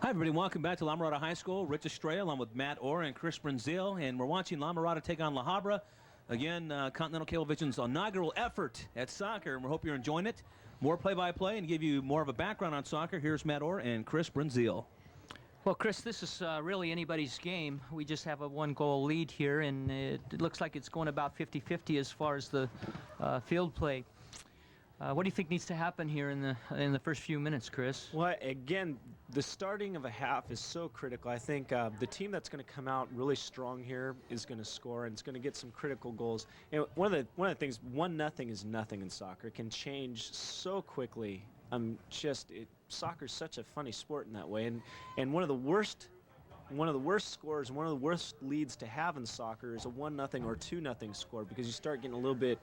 Hi, everybody. Welcome back to La Mirada High School. Rich Estrella along with Matt Orr and Chris Bruynzeel, and we're watching La Mirada take on La Habra. Again, Continental Cablevision's inaugural effort at soccer, and we hope you're enjoying it. More play-by-play and give you more of a background on soccer. Here's Matt Orr and Chris Bruynzeel. Well, Chris, this is really anybody's game. We just have a one-goal lead here, and it looks like it's going about 50-50 as far as the field play. What do you think needs to happen here in the first few minutes, Chris? Well, again, the starting of a half is so critical. I think the team that's going to come out really strong here is going to score, and it's going to get some critical goals. And one of the things, 1-0 is nothing in soccer. It can change so quickly. Soccer's such a funny sport in that way, and one of the worst scores, one of the worst leads to have in soccer is a 1-0 or 2-0 score, because you start getting a little bit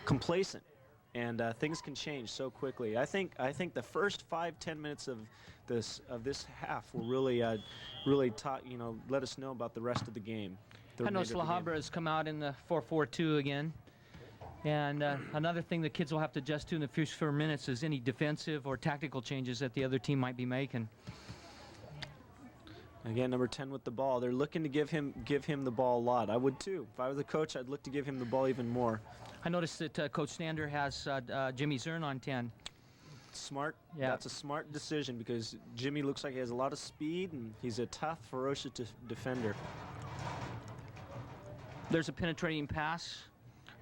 complacent, and things can change so quickly. I think the first 5-10 minutes of this half will really let us know about the rest of the game. I know La Habra has come out in the 4-4-2 again. And another thing the kids will have to adjust to in the first 4 minutes is any defensive or tactical changes that the other team might be making. Again, number 10 with the ball. They're looking to give him the ball a lot. I would too. If I was the coach, I'd look to give him the ball even more. I noticed that Coach Stander has Jimmy Zern on 10. Smart. Yeah. That's a smart decision, because Jimmy looks like he has a lot of speed, and he's a tough, ferocious defender. There's a penetrating pass.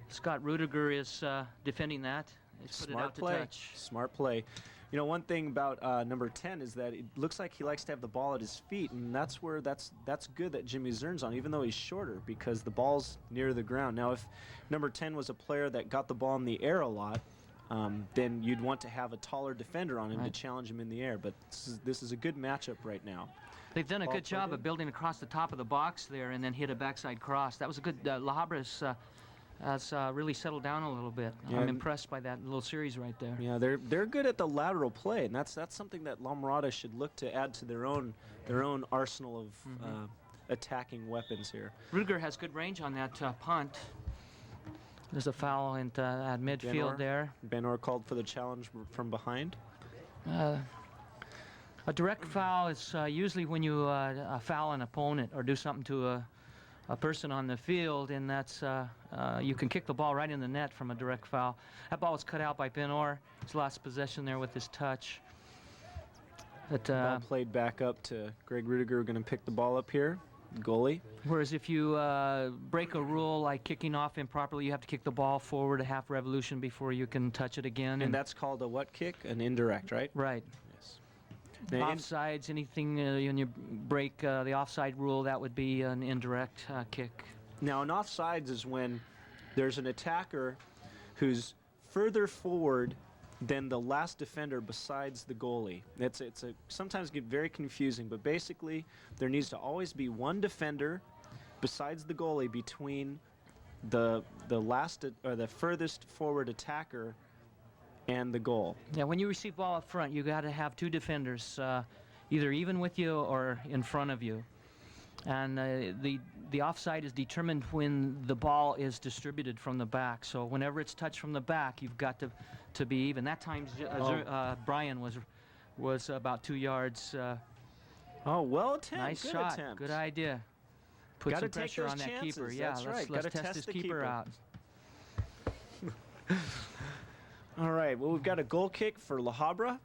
Scott Rudiger is defending that. He's put it out to touch. Smart play. You know, one thing about number 10 is that it looks like he likes to have the ball at his feet, and that's good that Jimmy Zern's on, even though he's shorter, because the ball's near the ground. Now, if number 10 was a player that got the ball in the air a lot, then you'd want to have a taller defender on him to challenge him in the air. But this is a good matchup right now. They've done a good job of building across the top of the box there and then hit a backside cross. That was a good. La Habra's has really settled down a little bit. Yeah, I'm impressed by that little series right there. Yeah, they're good at the lateral play, and that's something that La Mirada should look to add to their own arsenal of attacking weapons here. Rudiger has good range on that punt. There's a foul at midfield there. Ben Orr called for the challenge from behind. A direct foul is usually when you foul an opponent or do something to a person on the field, and that's you can kick the ball right in the net from a direct foul. That ball was cut out by Ben Orr. He's lost possession there with his touch. But, ball played back up to Greg Rudiger. We're going to pick the ball up here, goalie. Whereas if you break a rule like kicking off improperly, you have to kick the ball forward a half revolution before you can touch it again. And that's called a what kick? An indirect, right? Right. Offsides, anything when you break the offside rule, that would be an indirect kick. Now, an offsides is when there's an attacker who's further forward than the last defender besides the goalie. It's sometimes get very confusing, but basically there needs to always be one defender besides the goalie between the last or the furthest forward attacker and the goal. Yeah, when you receive ball up front, you got to have two defenders, either even with you or in front of you. And the offside is determined when the ball is distributed from the back. So whenever it's touched from the back, you've got to be even. That time, Brian was about 2 yards. Well attempted. Nice good shot. Attempt. Good idea. Put some pressure on that chances. keeper. Yeah, That's let's right. test this keeper out. All right, well, we've got a goal kick for La Habra,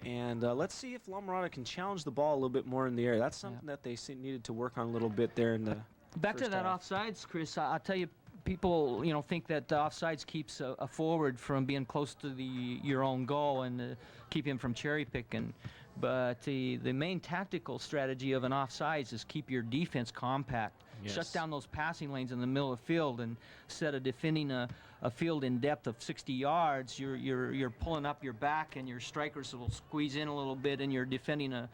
and let's see if La Mirada can challenge the ball a little bit more in the air. That's something that they needed to work on a little bit there in the Back to that half. offsides, Chris. I'll tell you, people think that offsides keeps a forward from being close to your own goal and keep him from cherry picking. But the main tactical strategy of an offsides is keep your defense compact. Yes. Shut down those passing lanes in the middle of the field, and instead of defending a field in depth of 60 yards, you're pulling up your back, and your strikers will squeeze in a little bit, and you're defending a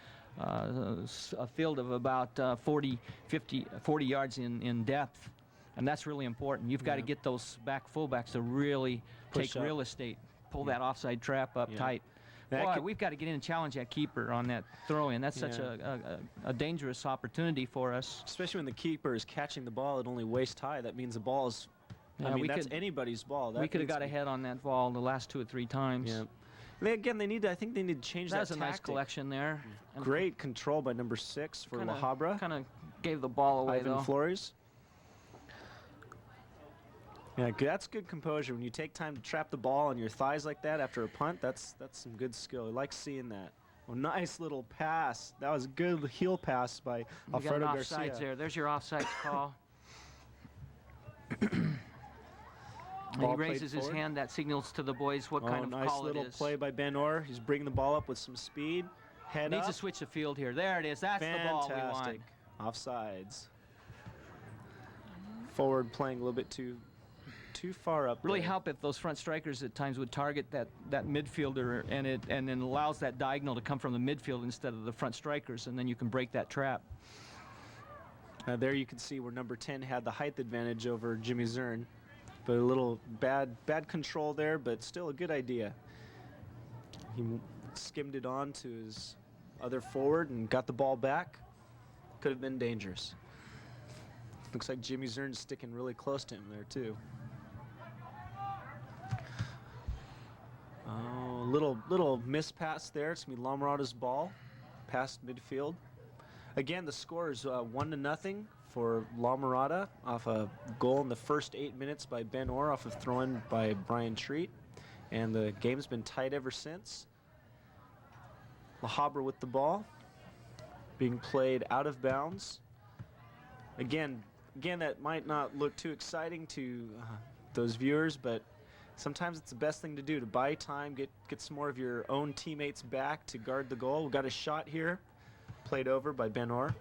field of about 40 yards in depth. And that's really important. You've got to get those back fullbacks to really take real estate, pull that offside trap up tight. Boy, we've got to get in and challenge that keeper on that throw-in. That's such a dangerous opportunity for us. Especially when the keeper is catching the ball at only waist high. That means the ball is, that's anybody's ball. We could have got ahead on that ball the last 2 or 3 times. Yeah. I think they need to change that That's a nice collection there. Great control by number 6 for La Habra. Kind of gave the ball away, Ivan Flores. Yeah, that's good composure. When you take time to trap the ball on your thighs like that after a punt, that's some good skill. I like seeing that. Oh, nice little pass. That was a good heel pass by You got an Alfredo offsides Garcia. there. There's your offsides call. And Ball he played raises his forward. hand. That signals to the boys what kind of nice call little it is. play by Ben Orr. He's bringing the ball up with some speed. Head Needs up. to switch the field here. There it is. That's the ball we want. Fantastic. Offsides. Forward playing a little bit too far up. Really there. help if those front strikers at times would target that midfielder and then allows that diagonal to come from the midfield instead of the front strikers, and then you can break that trap. There you can see where number 10 had the height advantage over Jimmy Zern. But a little bad control there, but still a good idea. He skimmed it on to his other forward and got the ball back. Could have been dangerous. Looks like Jimmy Zern's sticking really close to him there too. Oh, little miss pass there. It's gonna be La Mirada's ball, past midfield. Again, the score is 1-0 for La Mirada off a goal in the first 8 minutes by Ben Orr off of throw-in by Brian Treat. And the game's been tight ever since. La Habra with the ball, being played out of bounds. Again, that might not look too exciting to those viewers, but sometimes it's the best thing to do, to buy time, get some more of your own teammates back to guard the goal. We've got a shot here, played over by Ben Orr.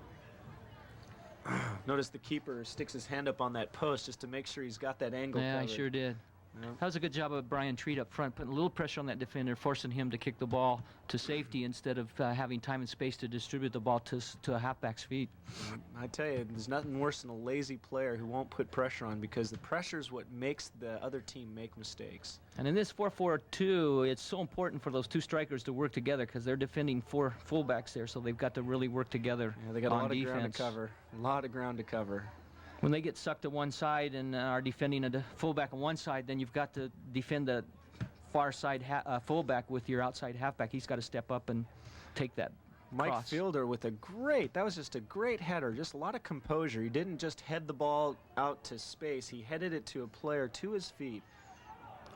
Notice the keeper sticks his hand up on that post just to make sure he's got that angle Yeah, covered. he sure did. Yeah. That was a good job of Brian Treat up front, putting a little pressure on that defender, forcing him to kick the ball to safety instead of having time and space to distribute the ball to a halfback's feet. I tell you, there's nothing worse than a lazy player who won't put pressure on, because the pressure is what makes the other team make mistakes. And in this 4-4-2, it's so important for those two strikers to work together because they're defending four fullbacks there, so they've got to really work together Yeah, they got a on lot defense. of ground to cover. A lot of ground to cover. When they get sucked to one side and are defending a fullback on one side, then you've got to defend the far side fullback with your outside halfback. He's got to step up and take that Mike cross. Fielder with that was just a great header, just a lot of composure. He didn't just head the ball out to space, he headed it to a player to his feet.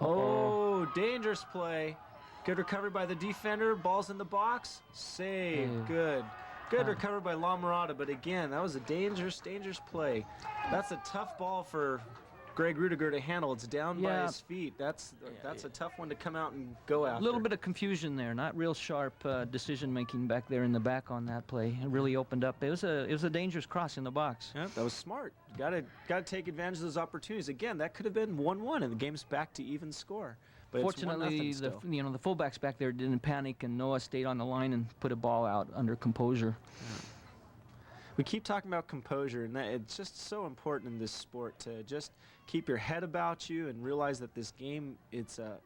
Oh, dangerous play. Good recovery by the defender, ball's in the box, save, good. Good recovery by La Mirada, but again, that was a dangerous play. That's a tough ball for Greg Rudiger to handle. It's down by his feet. That's a tough one to come out and go after. A little bit of confusion there, not real sharp decision making back there in the back on that play. It really opened up. It was a dangerous cross in the box. Yeah, that was smart. Got to take advantage of those opportunities. Again, that could have been 1-1, and the game's back to even score. But Fortunately, it's 1-0 still. the fullbacks back there didn't panic, and Noah stayed on the line and put a ball out under composure. We keep talking about composure, and it's just so important in this sport to just keep your head about you and realize that this game, it's a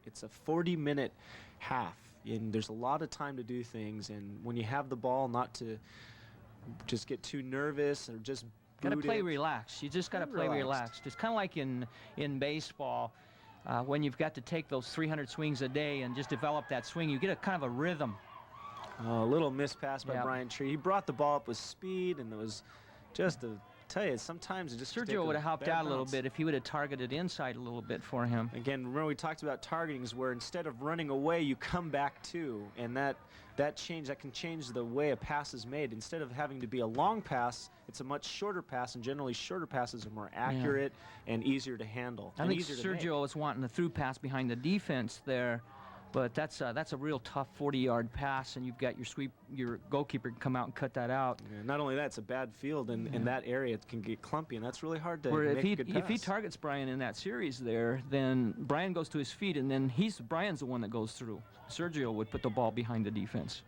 40-minute half, and there's a lot of time to do things. And when you have the ball, not to just get too nervous or just Got to boot play it. relaxed. You just got to play relaxed. It's kind of like in baseball. When you've got to take those 300 swings a day and just develop that swing, you get a kind of a rhythm. A little miss pass by Brian Tree. He brought the ball up with speed, and it was just tell you, sometimes it just Sergio would have helped out a little bit if he would have targeted inside a little bit for him. Again, remember we talked about targetings, where instead of running away, you come back to, and that can change the way a pass is made. Instead of having to be a long pass, it's a much shorter pass, and generally shorter passes are more accurate and easier to handle. I think Sergio was wanting the through pass behind the defense there, but that's a real tough 40-yard pass, and you've got your goalkeeper can come out and cut that out. Yeah, not only that, it's a bad field, and in that area it can get clumpy, and that's really hard to Where make a good pass. if he targets Brian in that series there, then Brian goes to his feet, and then Brian's the one that goes through. Sergio would put the ball behind the defense.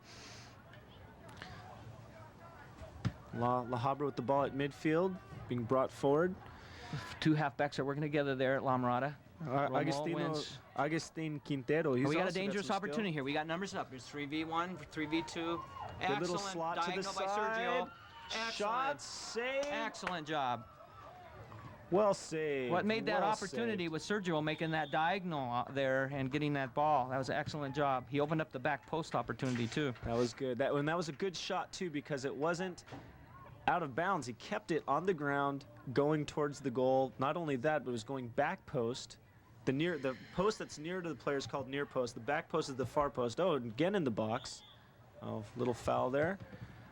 La Habra with the ball at midfield, being brought forward. Two halfbacks are working together there at La Mirada. Agustin Quintero. We got a dangerous opportunity here. We got numbers up. There's 3v1, 3v2. Good Excellent little slot to the diagonal by side. Sergio. Shot saved. Excellent job. Well saved. What made that well opportunity saved. was Sergio making that diagonal out there and getting that ball. That was an excellent job. He opened up the back post opportunity too. That was good. That was a good shot too, because it wasn't out of bounds. He kept it on the ground, going towards the goal. Not only that, but it was going back post. The post that's near to the player is called near post. The back post is the far post. Oh, and again in the box. Oh, little foul there.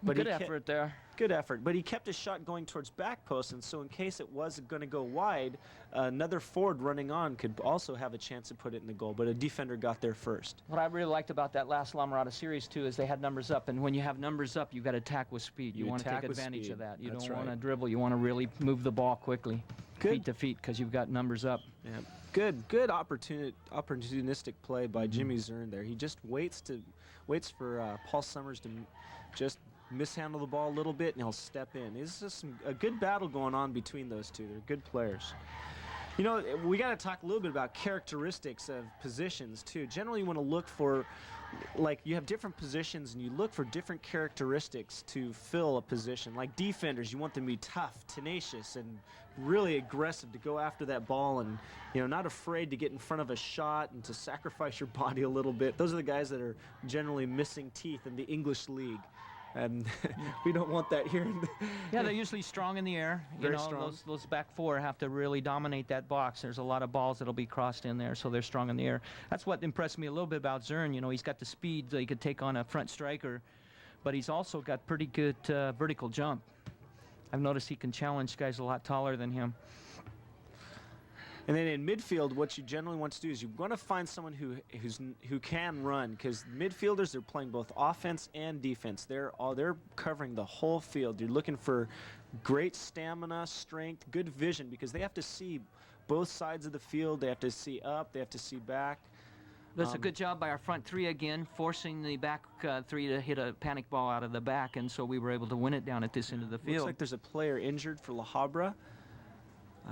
But good effort there. Good effort, but he kept his shot going towards back post, and so in case it was going to go wide, another forward running on could also have a chance to put it in the goal, but a defender got there first. What I really liked about that last La Mirada series, too, is they had numbers up, and when you have numbers up, you've got to attack with speed. You want to take advantage of that. You don't want to dribble. You want to really move the ball quickly, feet to feet, because you've got numbers up. Yeah. Good opportunistic play by Jimmy Zern there. He just waits for Paul Summers to just mishandle the ball a little bit, and he'll step in. It's just a good battle going on between those two. They're good players. You know, we got to talk a little bit about characteristics of positions, too. Generally, you want to look for, like, you have different positions, and you look for different characteristics to fill a position. Like defenders, you want them to be tough, tenacious, and really aggressive to go after that ball and, you know, not afraid to get in front of a shot and to sacrifice your body a little bit. Those are the guys that are generally missing teeth in the English league. And we don't want that here. Yeah, they're usually strong in the air. Very strong. Those back four have to really dominate that box. There's a lot of balls that'll be crossed in there, so they're strong in the air. That's what impressed me a little bit about Zern. You know, he's got the speed that he could take on a front striker, but he's also got pretty good vertical jump. I've noticed he can challenge guys a lot taller than him. And then in midfield, what you generally want to do is you want to find someone who can run, because midfielders, they're playing both offense and defense. They're covering the whole field. You're looking for great stamina, strength, good vision, because they have to see both sides of the field. They have to see up. They have to see back. That's a good job by our front three again, forcing the back three to hit a panic ball out of the back, and so we were able to win it down at this end of the field. Looks like there's a player injured for La Habra.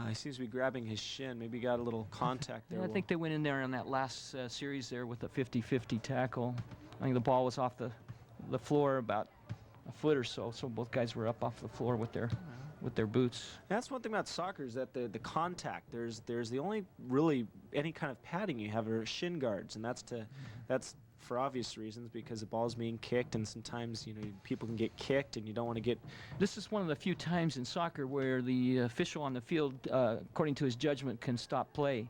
He seems to be grabbing his shin. Maybe got a little contact there. Yeah, I think they went in there on that last series there with a 50-50 tackle. I think the ball was off the floor about a foot or so, so both guys were up off the floor with their boots. That's one thing about soccer, is that the contact. There's the only really any kind of padding you have are shin guards, and that's for obvious reasons, because the ball's being kicked, and sometimes, you know, people can get kicked, and you don't want to get. This is one of the few times in soccer where the official on the field, according to his judgment, can stop play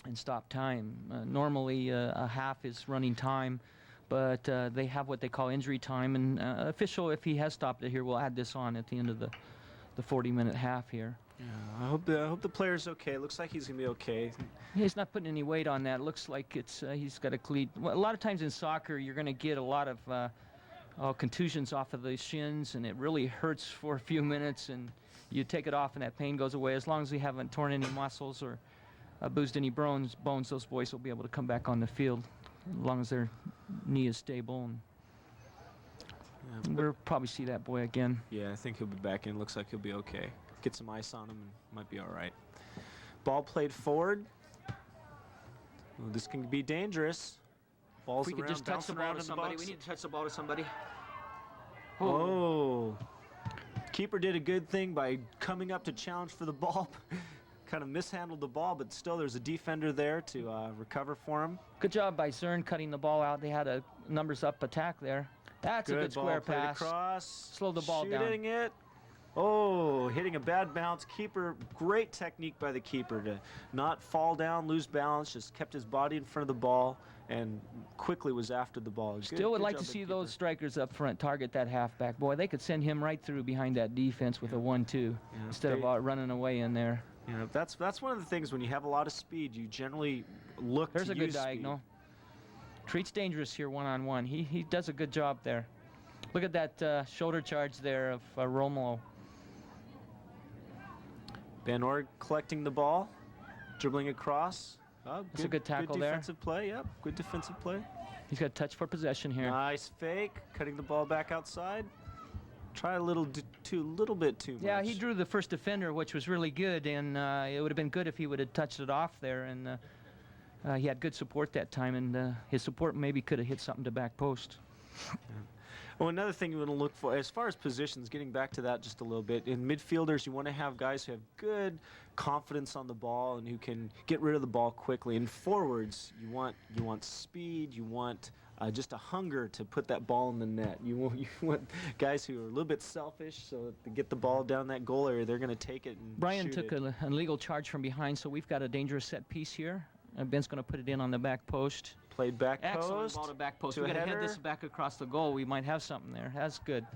and stop time. Normally, a half is running time, but they have what they call injury time, and official, if he has stopped it here, will add this on at the end of the 40-minute half here. Yeah, I hope the player's okay. It looks like he's gonna be okay. He's not putting any weight on that. It looks like it's he's got a cleat. Well, a lot of times in soccer, you're going to get a lot of contusions off of the shins, and it really hurts for a few minutes, and you take it off, and that pain goes away. As long as we haven't torn any muscles or bruised any bones, those boys will be able to come back on the field, as long as their knee is stable. And we'll probably see that boy again. Yeah, I think he'll be back in. Looks like he'll be okay. Get some ice on him, and might be all right. Ball played forward. Well, this can be dangerous. Balls if we could just touch the ball to somebody. We need to touch the ball to somebody. Oh. Keeper did a good thing by coming up to challenge for the ball. Kind of mishandled the ball, but still there's a defender there to recover for him. Good job by Zern cutting the ball out. They had a numbers up attack there. That's a good square pass. Across. Slow the ball down. Shooting it. Oh, hitting a bad bounce. Keeper, great technique by the keeper to not fall down, lose balance, just kept his body in front of the ball and quickly was after the ball. Still would like to see those strikers up front target that halfback. Boy, they could send him right through behind that defense with a 1-2 instead of running away in there. You know, that's one of the things when you have a lot of speed, you generally look There's to a good diagonal. Treat's dangerous here one-on-one. He does a good job there. Look at that shoulder charge there of Romo. Ben Orr collecting the ball, dribbling across. Oh, That's a good tackle there. Good defensive play, yep. Good defensive play. He's got a touch for possession here. Nice fake, cutting the ball back outside. Try a little bit too much. Yeah, he drew the first defender, which was really good, and it would have been good if he would have touched it off there. And he had good support that time, and his support maybe could have hit something to back post. Yeah. Well, another thing you want to look for, as far as positions, getting back to that just a little bit, in midfielders, you want to have guys who have good confidence on the ball and who can get rid of the ball quickly. In forwards, you want speed, you want just a hunger to put that ball in the net. You want guys who are a little bit selfish, so to get the ball down that goal area, they're going to take it and Brian shoot took it. an illegal charge from behind, so we've got a dangerous set piece here. Ben's going to put it in on the back post. Played back Excellent post. ball to back post. to We a got to head header. this back across the goal. We might have something there. That's good.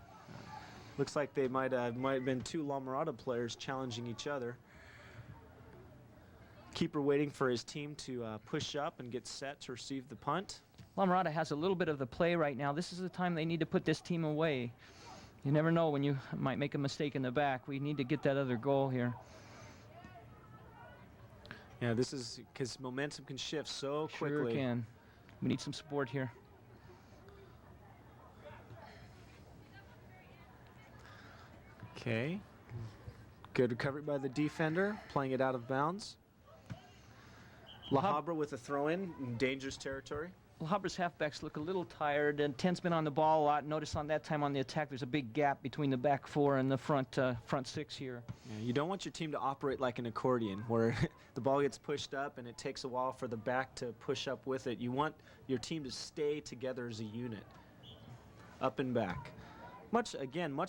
Looks like they might have been two La Mirada players challenging each other. Keeper waiting for his team to push up and get set to receive the punt. La Mirada has a little bit of the play right now. This is the time they need to put this team away. You never know when you might make a mistake in the back. We need to get that other goal here. Yeah, this is because momentum can shift so Sure quickly. can. We need some support here. Okay. Good recovery by the defender, playing it out of bounds. La Habra with a throw-in in dangerous territory. Well, Hubbard's halfbacks look a little tired, and Tent's been on the ball a lot. Notice on that time on the attack, there's a big gap between the back four and the front six here. Yeah, you don't want your team to operate like an accordion, where the ball gets pushed up and it takes a while for the back to push up with it. You want your team to stay together as a unit, up and back. Much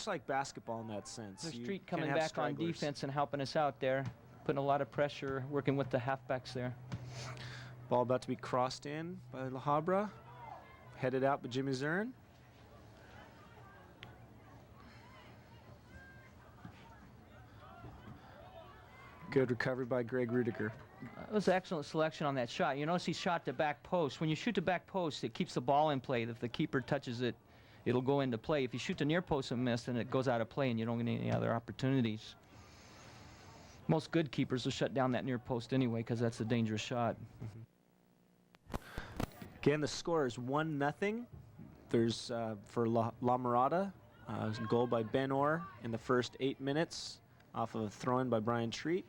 like basketball in that sense. There's You Street can't coming have back on stragglers. defense and helping us out there, putting a lot of pressure, working with the halfbacks there. Ball about to be crossed in by La Habra. Headed out by Jimmy Zern. Good recovery by Greg Rudiger. It was an excellent selection on that shot. You notice he shot the back post. When you shoot the back post, it keeps the ball in play. If the keeper touches it, it'll go into play. If you shoot the near post and miss, then it goes out of play and you don't get any other opportunities. Most good keepers will shut down that near post anyway because that's a dangerous shot. Again, the score is 1-0. There's for La Mirada, a goal by Ben Orr in the first 8 minutes off of a throw-in by Brian Treat.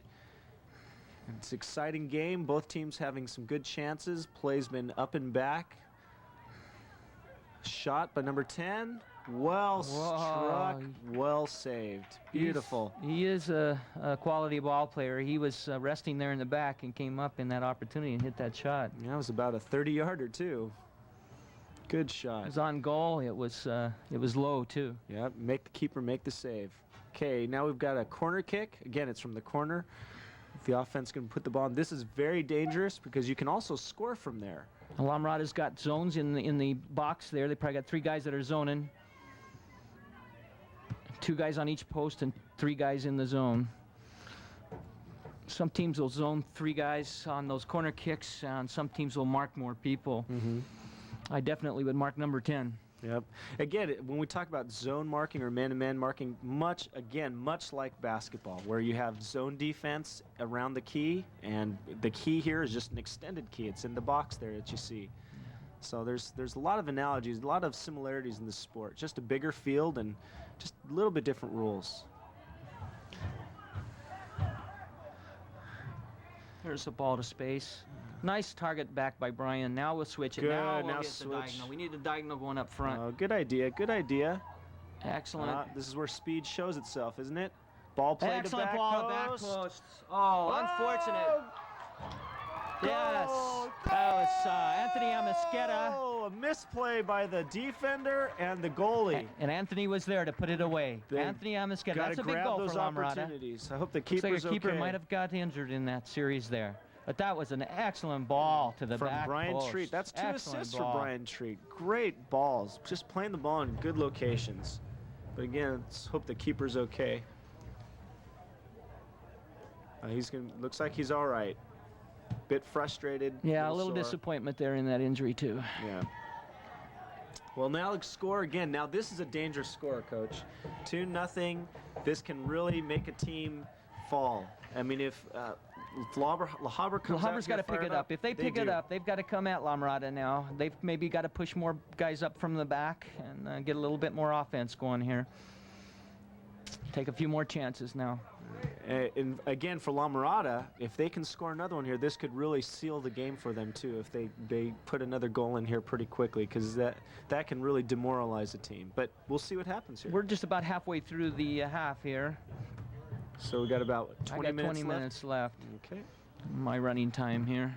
It's an exciting game. Both teams having some good chances. Play's been up and back. Shot by number 10. Well struck, well saved. Beautiful. He is a quality ball player. He was resting there in the back and came up in that opportunity and hit that shot. Yeah, it was about a 30-yarder too. Good It shot. was on goal. It was low too. Yeah, make the keeper make the save. Okay, now we've got a corner kick. Again, it's from the corner. The offense can put the ball in. This is very dangerous because you can also score from there. La Mirada's got zones in the box there. They probably got 3 guys that are zoning. 2 guys on each post and 3 guys in the zone. Some teams will zone 3 guys on those corner kicks, and some teams will mark more people. I definitely would mark number 10. Yep. Again, when we talk about zone marking or man-to-man marking, much like basketball, where you have zone defense around the key, and the key here is just an extended key. It's in the box there that you see. So there's a lot of analogies, a lot of similarities in this sport. Just a bigger field and just a little bit different rules. There's a ball to space. Nice target back by Brian. Now we'll switch it. Good, Now we'll now get the switch. diagonal. We need the diagonal going up front. Good idea, good idea. Excellent. This is where speed shows itself, isn't it? Ball played Excellent to back ball to back post. Oh, unfortunate. Yes, that was Anthony Amasqueta. Oh, a misplay by the defender and the goalie. And Anthony was there to put it away. They Anthony Amasqueta. Gotta That's a big grab goal those for La Mirada. opportunities. I hope the Looks keeper's like a keeper okay. might have got injured in that series there. But that was an excellent ball to the From back Brian post. Treat. That's 2 Excellent assists ball. for Brian Treat. Great balls. Just playing the ball in good locations. But again, let's hope the keeper's okay. Looks like he's all right. Bit frustrated. Yeah, a little sore. disappointment there in that injury too. Yeah. Well, now let's score again. Now this is a dangerous score, Coach. 2-0. This can really make a team fall. I mean, if La Habra comes La out Habra's here got to pick fired it up. If they pick it do. up, they've got to come at La Mirada now. They've maybe got to push more guys up from the back and get a little bit more offense going here. Take a few more chances now. And again, for La Mirada, if they can score another one here, this could really seal the game for them too. If they put another goal in here pretty quickly, because that can really demoralize a team. But we'll see what happens here. We're just about halfway through the half here. So we got about 20 I got minutes 20 left. minutes left. Okay. My running time here.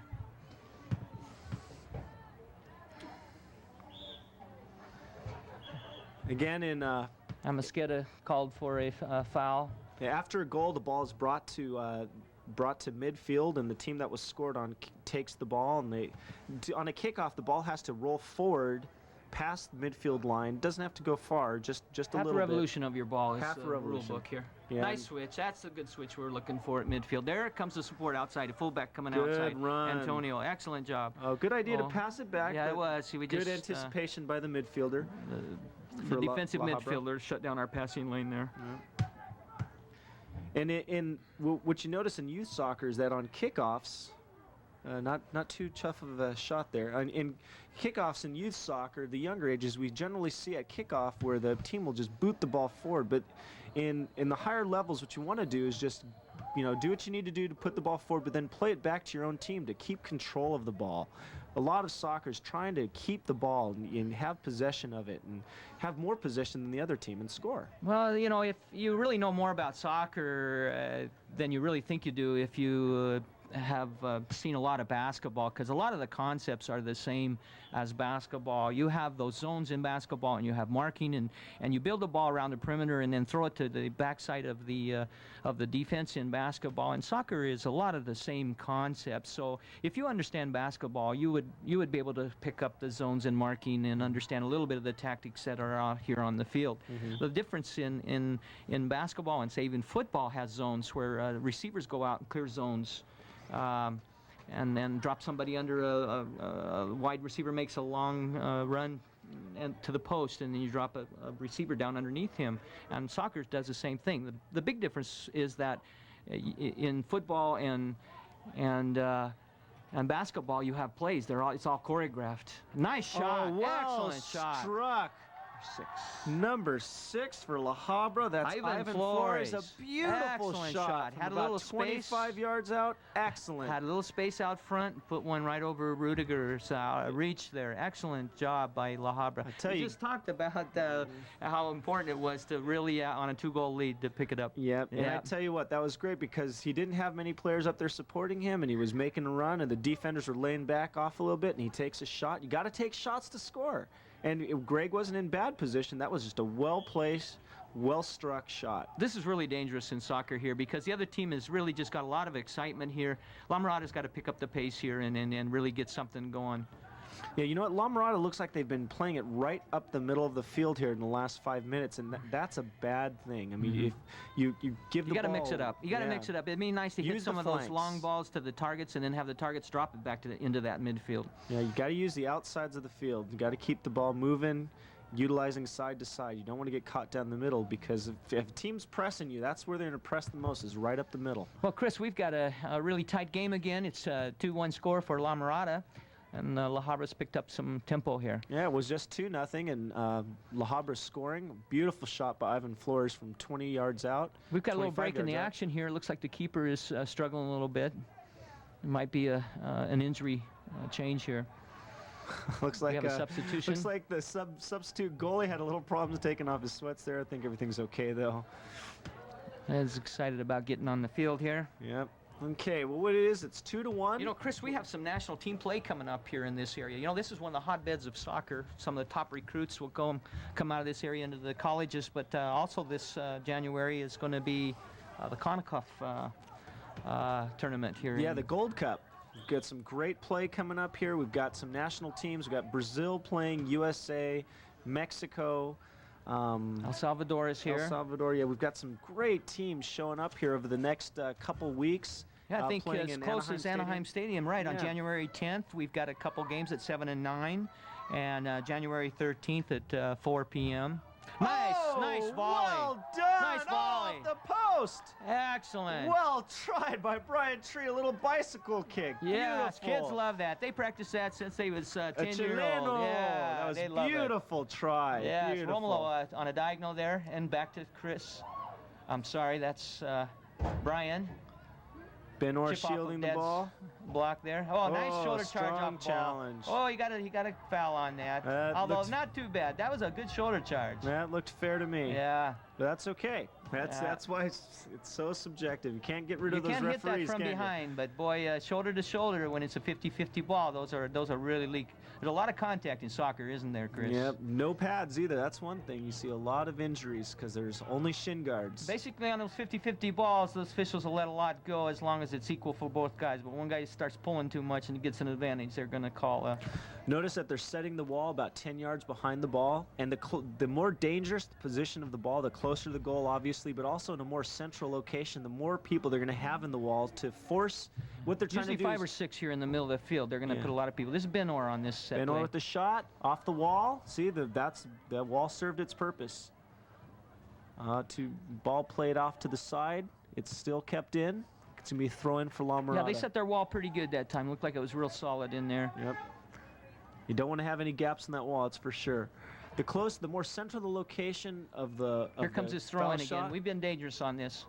Again, Amasqueta called for a foul. after a goal, the ball is brought to brought to midfield, and the team that was scored on takes the ball, and on a kickoff, the ball has to roll forward past the midfield line. Doesn't have to go far, just a Half little a revolution of your ball is Half a the rule revolution. book here. Yeah. Nice switch. That's a good switch we're looking for at midfield. There comes the support outside. A fullback coming Good outside. run. Antonio, excellent job. Oh, good idea to Oh. pass it back. Yeah, but it was. See, we good just anticipation by the midfielder. the for defensive La Habra. midfielder shut down our passing lane there. And what you notice in youth soccer is that on kickoffs, not too tough of a shot there. In kickoffs in youth soccer, the younger ages, we generally see at kickoff where the team will just boot the ball forward. But in the higher levels, what you want to do is just, do what you need to do to put the ball forward, but then play it back to your own team to keep control of the ball. A lot of soccer is trying to keep the ball and have possession of it and have more possession than the other team and score. Well, if you really know more about soccer than you really think you do, if you have seen a lot of basketball, because a lot of the concepts are the same as basketball. You have those zones in basketball, and you have marking, and you build the ball around the perimeter and then throw it to the backside of the defense in basketball. And soccer is a lot of the same concepts. So if you understand basketball, you would be able to pick up the zones and marking and understand a little bit of the tactics that are out here on the field. The difference in basketball and say even football has zones where receivers go out and clear zones. And then drop somebody under a wide receiver, makes a long run to the post, and then you drop a receiver down underneath him. And soccer does the same thing. The big difference is that in football and basketball, you have plays. It's all choreographed. Nice shot. Oh, well Excellent shot. struck. 6. Number 6 for La Habra. That's Ivan Flores. Flores. A beautiful Excellent shot. shot. From Had a about little space. 25 yards out. Excellent. Had a little space out front, put one right over Rudiger's reach there. Excellent job by La Habra. I tell We you- just talked about how important it was to really, on a 2-goal lead, to pick it up. Yep. And I Yeah. tell you what, that was great because he didn't have many players up there supporting him, and he was making a run, and the defenders were laying back off a little bit, and he takes a shot. You got to take shots to score. And Greg wasn't in bad position. That was just a well-placed, well-struck shot. This is really dangerous in soccer here because the other team has really just got a lot of excitement here. La Mirada's got to pick up the pace here and really get something going. Yeah, you know what? La Mirada looks like they've been playing it right up the middle of the field here in the last 5 minutes, and that's a bad thing. I mean, if you give the You got to ball, mix it up. You got to mix it up. It'd be nice to hit Use some the of those flanks. long balls to the targets and then have the targets drop it back into that midfield. Yeah, you got to use the outsides of the field. You got to keep the ball moving, utilizing side to side. You don't want to get caught down the middle because if a team's pressing you, that's where they're going to press the most, is right up the middle. Well, Chris, we've got a really tight game again. It's a 2-1 score for La Mirada, and La Habra's picked up some tempo here. Yeah, it was just 2-0, and La Habra scoring. Beautiful shot by Ivan Flores from 20 yards out. We've got a little 25 break in the yards out. action here. It looks like the keeper is struggling a little bit. It might be an injury change here. Looks like have a substitution. Looks like the substitute goalie had a little problems taking off his sweats there. I think everything's okay though. Is excited about getting on the field here. Yep. Okay. Well, what it is? It's 2-1. You know, Chris, we have some national team play coming up here in this area. You know, this is one of the hotbeds of soccer. Some of the top recruits will come out of this area into the colleges, but also this January is going to be the CONCACAF tournament here. Yeah, in the Gold Cup. We've got some great play coming up here. We've got some national teams. We've got Brazil playing, USA, Mexico. El Salvador is here. El Salvador, yeah, we've got some great teams showing up here over the next couple weeks. Yeah, I think playing as in close as Anaheim Stadium, right, on Yeah. January 10th. We've got a couple games at 7 and 9, and January 13th at 4 p.m. Nice, nice volley. Well done. Nice volley. Off the post. Excellent. Well tried by Brian Tree. A little bicycle kick. Yes, Beautiful. kids love that. They practice that since they was A 10-year-old. chileno. Yeah, That was they love it. beautiful try. Yes, Beautiful. Romulo on a diagonal there, and back to Chris. I'm sorry, that's Brian. Ben Orr Chip off of shielding the Dad's ball. block there. Oh, nice Oh, shoulder charge strong off ball. challenge. Oh, he got a foul on that. That Although looks- not too bad. That was a good shoulder charge. That looked fair to me. Yeah. But that's okay. That's why it's so subjective. You can't get rid You of those can't hit referees, that from can you? behind, but boy, shoulder to shoulder when it's a 50-50 ball, those are really leak. There's a lot of contact in soccer, isn't there, Chris? Yep, no pads either. That's one thing. You see a lot of injuries because there's only shin guards. Basically, on those 50-50 balls, those officials will let a lot go as long as it's equal for both guys. But one guy starts pulling too much and gets an advantage, they're going to call. Notice that they're setting the wall about 10 yards behind the ball, and the more dangerous the position of the ball, the closer to the goal, obviously, but also in a more central location, the more people they're going to have in the wall to force what they're trying Usually to do. 5 or 6 here in the middle of the field. They're going to put a lot of people. This is Ben Orr on this set Ben play. Orr with the shot off the wall. See, the wall served its purpose. Ball played off to the side. It's still kept in. It's going to be a throw in for La Mirada. Yeah, they set their wall pretty good that time. Looked like it was real solid in there. Yep. You don't want to have any gaps in that wall, that's for sure. The more central the location of the Here comes his throw in again. Shot. We've been dangerous on this.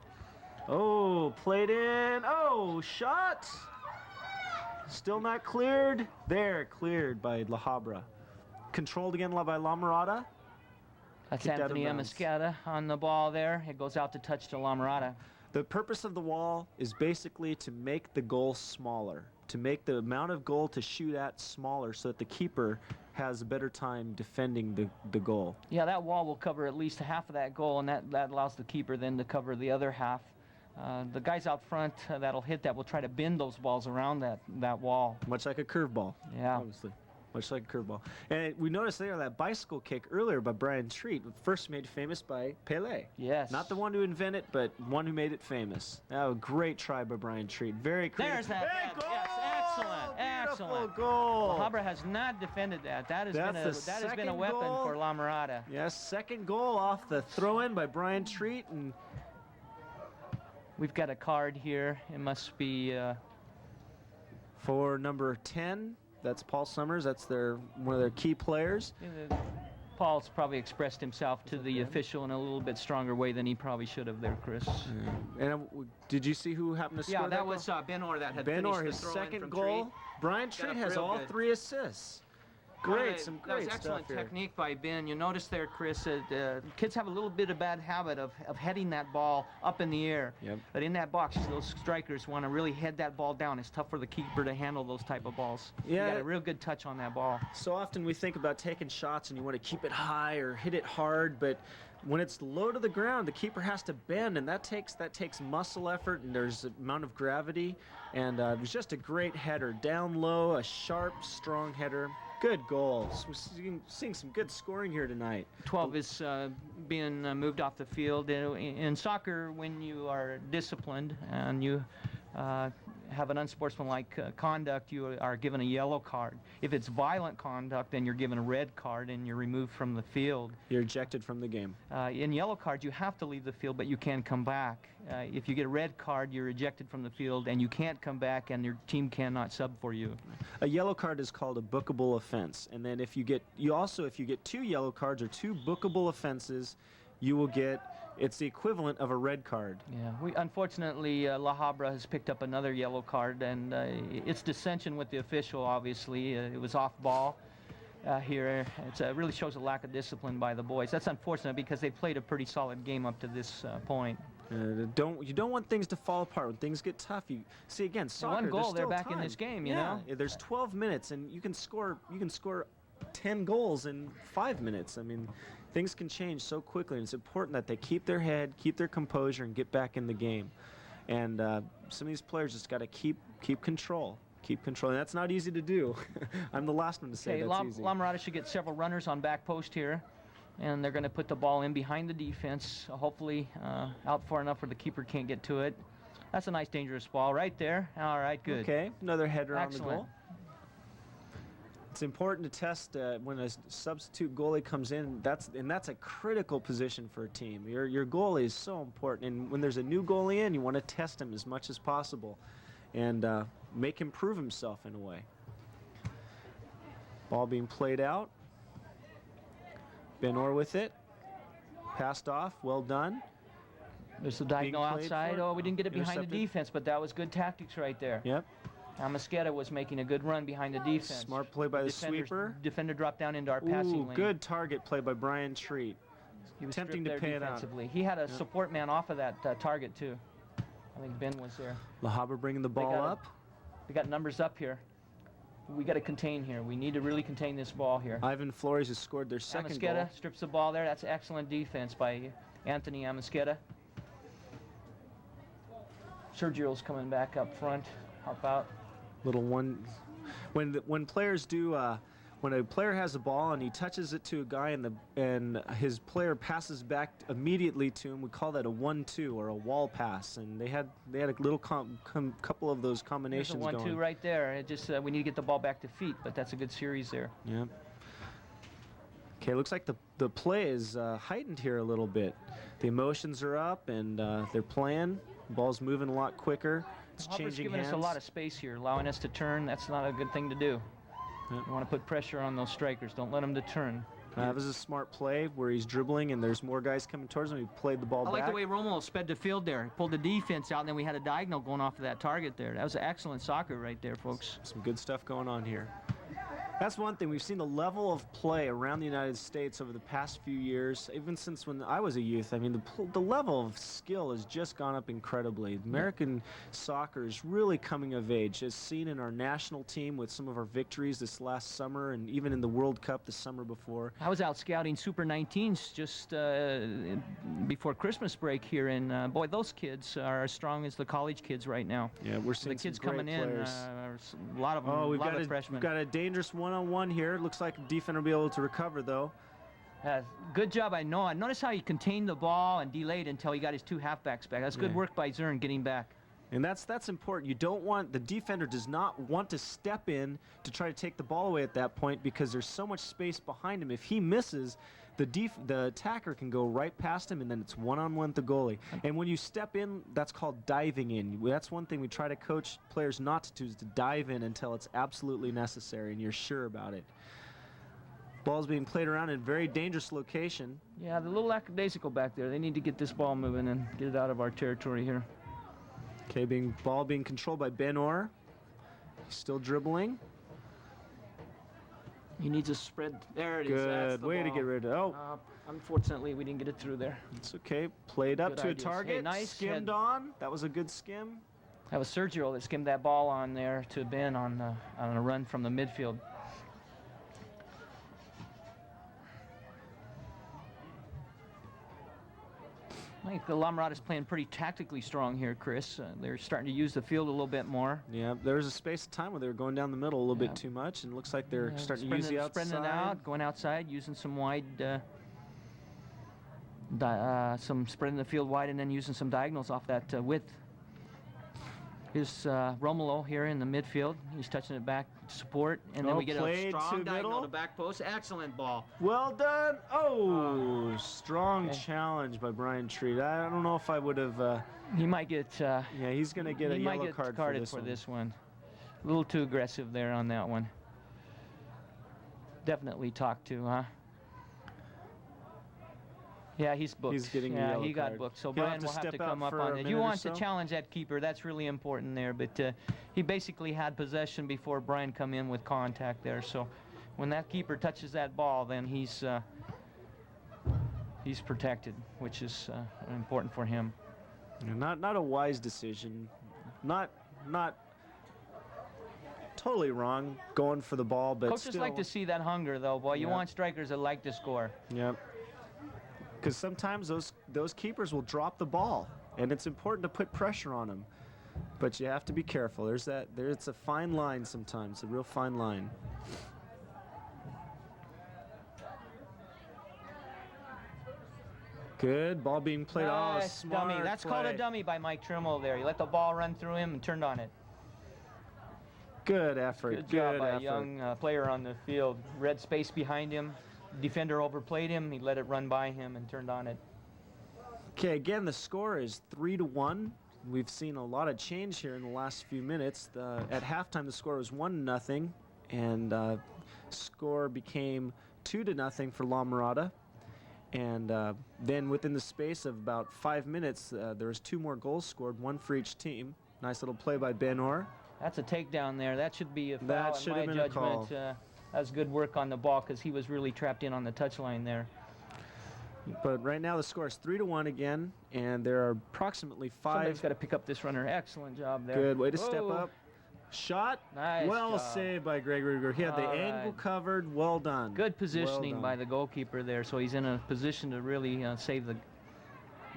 Oh, played in. Oh, shot. Still not cleared. There, cleared by La Habra. Controlled again by La Mirada. That's Kicked out of Anthony bounds. Amascata on the ball there. It goes out to touch to La Mirada. The purpose of the wall is basically to make the goal smaller, to make the amount of goal to shoot at smaller so that the keeper has a better time defending the goal. Yeah, that wall will cover at least half of that goal, and that allows the keeper then to cover the other half. The guys out front that'll hit that will try to bend those balls around that wall. Much like a curveball. Yeah. Obviously. Much like a curveball. And we noticed there that bicycle kick earlier by Brian Treat, first made famous by Pelé. Yes. Not the one to invent it, but one who made it famous. Oh, great try by Brian Treat. Very creative. There's that. Hey, goal! Yes, excellent. Beautiful Excellent. goal. Habra has not defended that. That has That's been the that has been a second weapon goal. for La Mirada. Yes, second goal off the throw-in by Brian Treat, and We've got a card here. It must be for number 10, that's Paul Summers. That's one of their key players. Paul's probably expressed himself to the official in a little bit stronger way than he probably should have there, Chris. And did you see who happened to score Yeah, that goal? was Ben Orr that had Ben finished Orr, the his throw-in second from goal. Treat. Brian Got Treat up has real all good. 3 assists. Great, some That was great excellent stuff here. technique by Ben. You notice there, Chris, kids have a little bit of bad habit of heading that ball up in the air. Yep. But in that box, those strikers want to really head that ball down. It's tough for the keeper to handle those type of balls. Yeah. You got a real good touch on that ball. So often we think about taking shots and you want to keep it high or hit it hard, but when it's low to the ground, the keeper has to bend, and that takes muscle effort, and there's an amount of gravity. And it was just a great header, down low, a sharp, strong header. Good goal. We're seeing some good scoring here tonight. 12 is being moved off the field. In soccer, when you are disciplined and you have an unsportsmanlike conduct, you are given a yellow card. If it's violent conduct, then you're given a red card and you're removed from the field. You're ejected from the game. In yellow cards, you have to leave the field, but you can come back. If you get a red card, you're ejected from the field, and you can't come back, and your team cannot sub for you. A yellow card is called a bookable offense, and then if you get 2 yellow cards or 2 bookable offenses, you will get. It's the equivalent of a red card. Yeah, unfortunately, La Habra has picked up another yellow card, and it's dissension with the official, obviously. It was off ball here. It really shows a lack of discipline by the boys. That's unfortunate because they played a pretty solid game up to this point. You don't want things to fall apart. When things get tough, you see again, soccer, one goal, there's they're still back in time. this game, you know? There's 12 minutes, and you can score 10 goals in 5 minutes. I mean, things can change so quickly, and it's important that they keep their head, keep their composure, and get back in the game. And some of these players just got to keep control. Keep control. And that's not easy to do. I'm the last one to say that's easy. La Mirada should get several runners on back post here, and they're going to put the ball in behind the defense, hopefully out far enough where the keeper can't get to it. That's a nice, dangerous ball right there. All right, good. Okay, another header Excellent. on the goal. It's important to test when a substitute goalie comes in. That's a critical position for a team. Your goalie is so important, and when there's a new goalie in, you want to test him as much as possible, and make him prove himself in a way. Ball being played out. Ben Orr with it. Passed off. Well done. There's the diagonal Being played outside. for. Oh, we didn't get it behind the Intercepted. defense, but that was good tactics right there. Yep. Amasqueta was making a good run behind the defense. Smart play by the sweeper. Defender dropped down into our passing Ooh, lane. good target play by Brian Treat. He was Tempting stripped to there pay it out. defensively. He had a support man off of that target too. I think Ben was there. La Habra bringing the ball up. We got numbers up here. We got to contain here. We need to really contain this ball here. Ivan Flores has scored their second goal. Amosqueta strips the ball there. That's excellent defense by Anthony Amosqueta. Sergio's coming back up front. Help out. Little one. When players do. When a player has the ball and he touches it to a guy and his player passes back immediately to him, we call that a 1-2 or a wall pass. And they had a little couple of those combinations There's a 1-2 going. right there. It just we need to get the ball back to feet, but that's a good series there. Yeah. Okay, looks like the play is heightened here a little bit. The emotions are up and they're playing. The ball's moving a lot quicker. It's Harper's changing giving hands. us a lot of space here, allowing us to turn. That's not a good thing to do. Yep. You want to put pressure on those strikers. Don't let them to turn. That was a smart play where he's dribbling and there's more guys coming towards him. He played the ball I back. like the way Romo sped the field there. He pulled the defense out, and then we had a diagonal going off of that target there. That was excellent soccer right there, folks. Some good stuff going on here. That's one thing. We've seen the level of play around the United States over the past few years, even since when I was a youth. I mean, the level of skill has just gone up incredibly. American soccer is really coming of age, as seen in our national team with some of our victories this last summer and even in the World Cup the summer before. I was out scouting Super 19s just before Christmas break here, and boy, those kids are as strong as the college kids right now. Yeah, we're seeing The kids some great coming players. in, a lot of them, Oh, a lot of freshmen. we've got a dangerous one-on-one here. Looks like a defender will be able to recover, though. Good job by Noah. Notice how he contained the ball and delayed until he got his two halfbacks back. That's good work by Zern getting back. And that's important. You don't want, the defender does not want to step in to try to take the ball away at that point because there's so much space behind him. If he misses, the attacker can go right past him, and then it's one-on-one with the goalie. And when you step in, that's called diving in. That's one thing we try to coach players not to do, is to dive in until it's absolutely necessary and you're sure about it. Ball's being played around in a very dangerous location. Yeah, the little lackadaisical back there. They need to get this ball moving and get it out of our territory here. Okay, ball being controlled by Ben Orr. He's still dribbling. He needs a spread. There it is. That's Good the way to ball. get rid of it. Oh, Unfortunately, we didn't get it through there. it's okay. Played up Good to ideas. a target. Hey, nice Skimmed head. on. That was a good skim. That was Sergio that skimmed that ball on there to Ben on a run from the midfield. I think the La Mirada's playing pretty tactically strong here, Chris. They're starting to use the field a little bit more. Yeah, there was a space of time where they were going down the middle a little bit too much, and it looks like they're starting to use the outside. Spreading it out, going outside, using some wide, some spreading the field wide, and then using some diagonals off that width. Here's Romulo here in the midfield. He's touching it back to support, and then we get a played strong to diagonal middle. to back post. Excellent ball. Well done. Oh, strong challenge by Brian Treat. I don't know if I would have. He might get. Yeah, he's going to get a he might yellow get card carded for this one. A little too aggressive there on that one. Definitely talked to, huh? Yeah, he's booked. He's getting a yeah, yellow he got card. booked. So He'll Brian have to will have step to out come up for on a it. You minute or want to so. challenge that keeper. That's really important there. But he basically had possession before Brian come in with contact there. So when that keeper touches that ball, then he's protected, which is important for him. Not a wise decision. Not totally wrong going for the ball, but Coaches still. like to see that hunger, though. Boy, you Yeah. want strikers that like to score. Yep. Because sometimes those keepers will drop the ball, and it's important to put pressure on them. But you have to be careful. It's a fine line sometimes, a real fine line. Good ball being played. Nice Oh, smart dummy. That's called a play. dummy by Mike Trimble there. He let the ball run through him and turned on it. Good effort. Good job by a effort. young player on the field. Read space behind him. Defender overplayed him. He let it run by him and turned on it. Okay, again, the score is 3-1. We've seen a lot of change here in the last few minutes. At halftime, the score was 1-0, and score became 2-0 for La Mirada. And then within the space of about 5 minutes, there was 2 more goals scored, 1 for each team. Nice little play by Ben Orr. That's a takedown there. That should be a foul That in should my have been a judgment. call. That was good work on the ball because he was really trapped in on the touchline there. But right now the score is 3-1 again, and there are approximately Somebody's 5. got to pick up this runner. Excellent job there. Good way to step Whoa. up. Shot. Nice Well job. saved by Greg Ruger. He had the All angle right. covered. Well done. Good positioning Well by done. the goalkeeper there, so he's in a position to really save the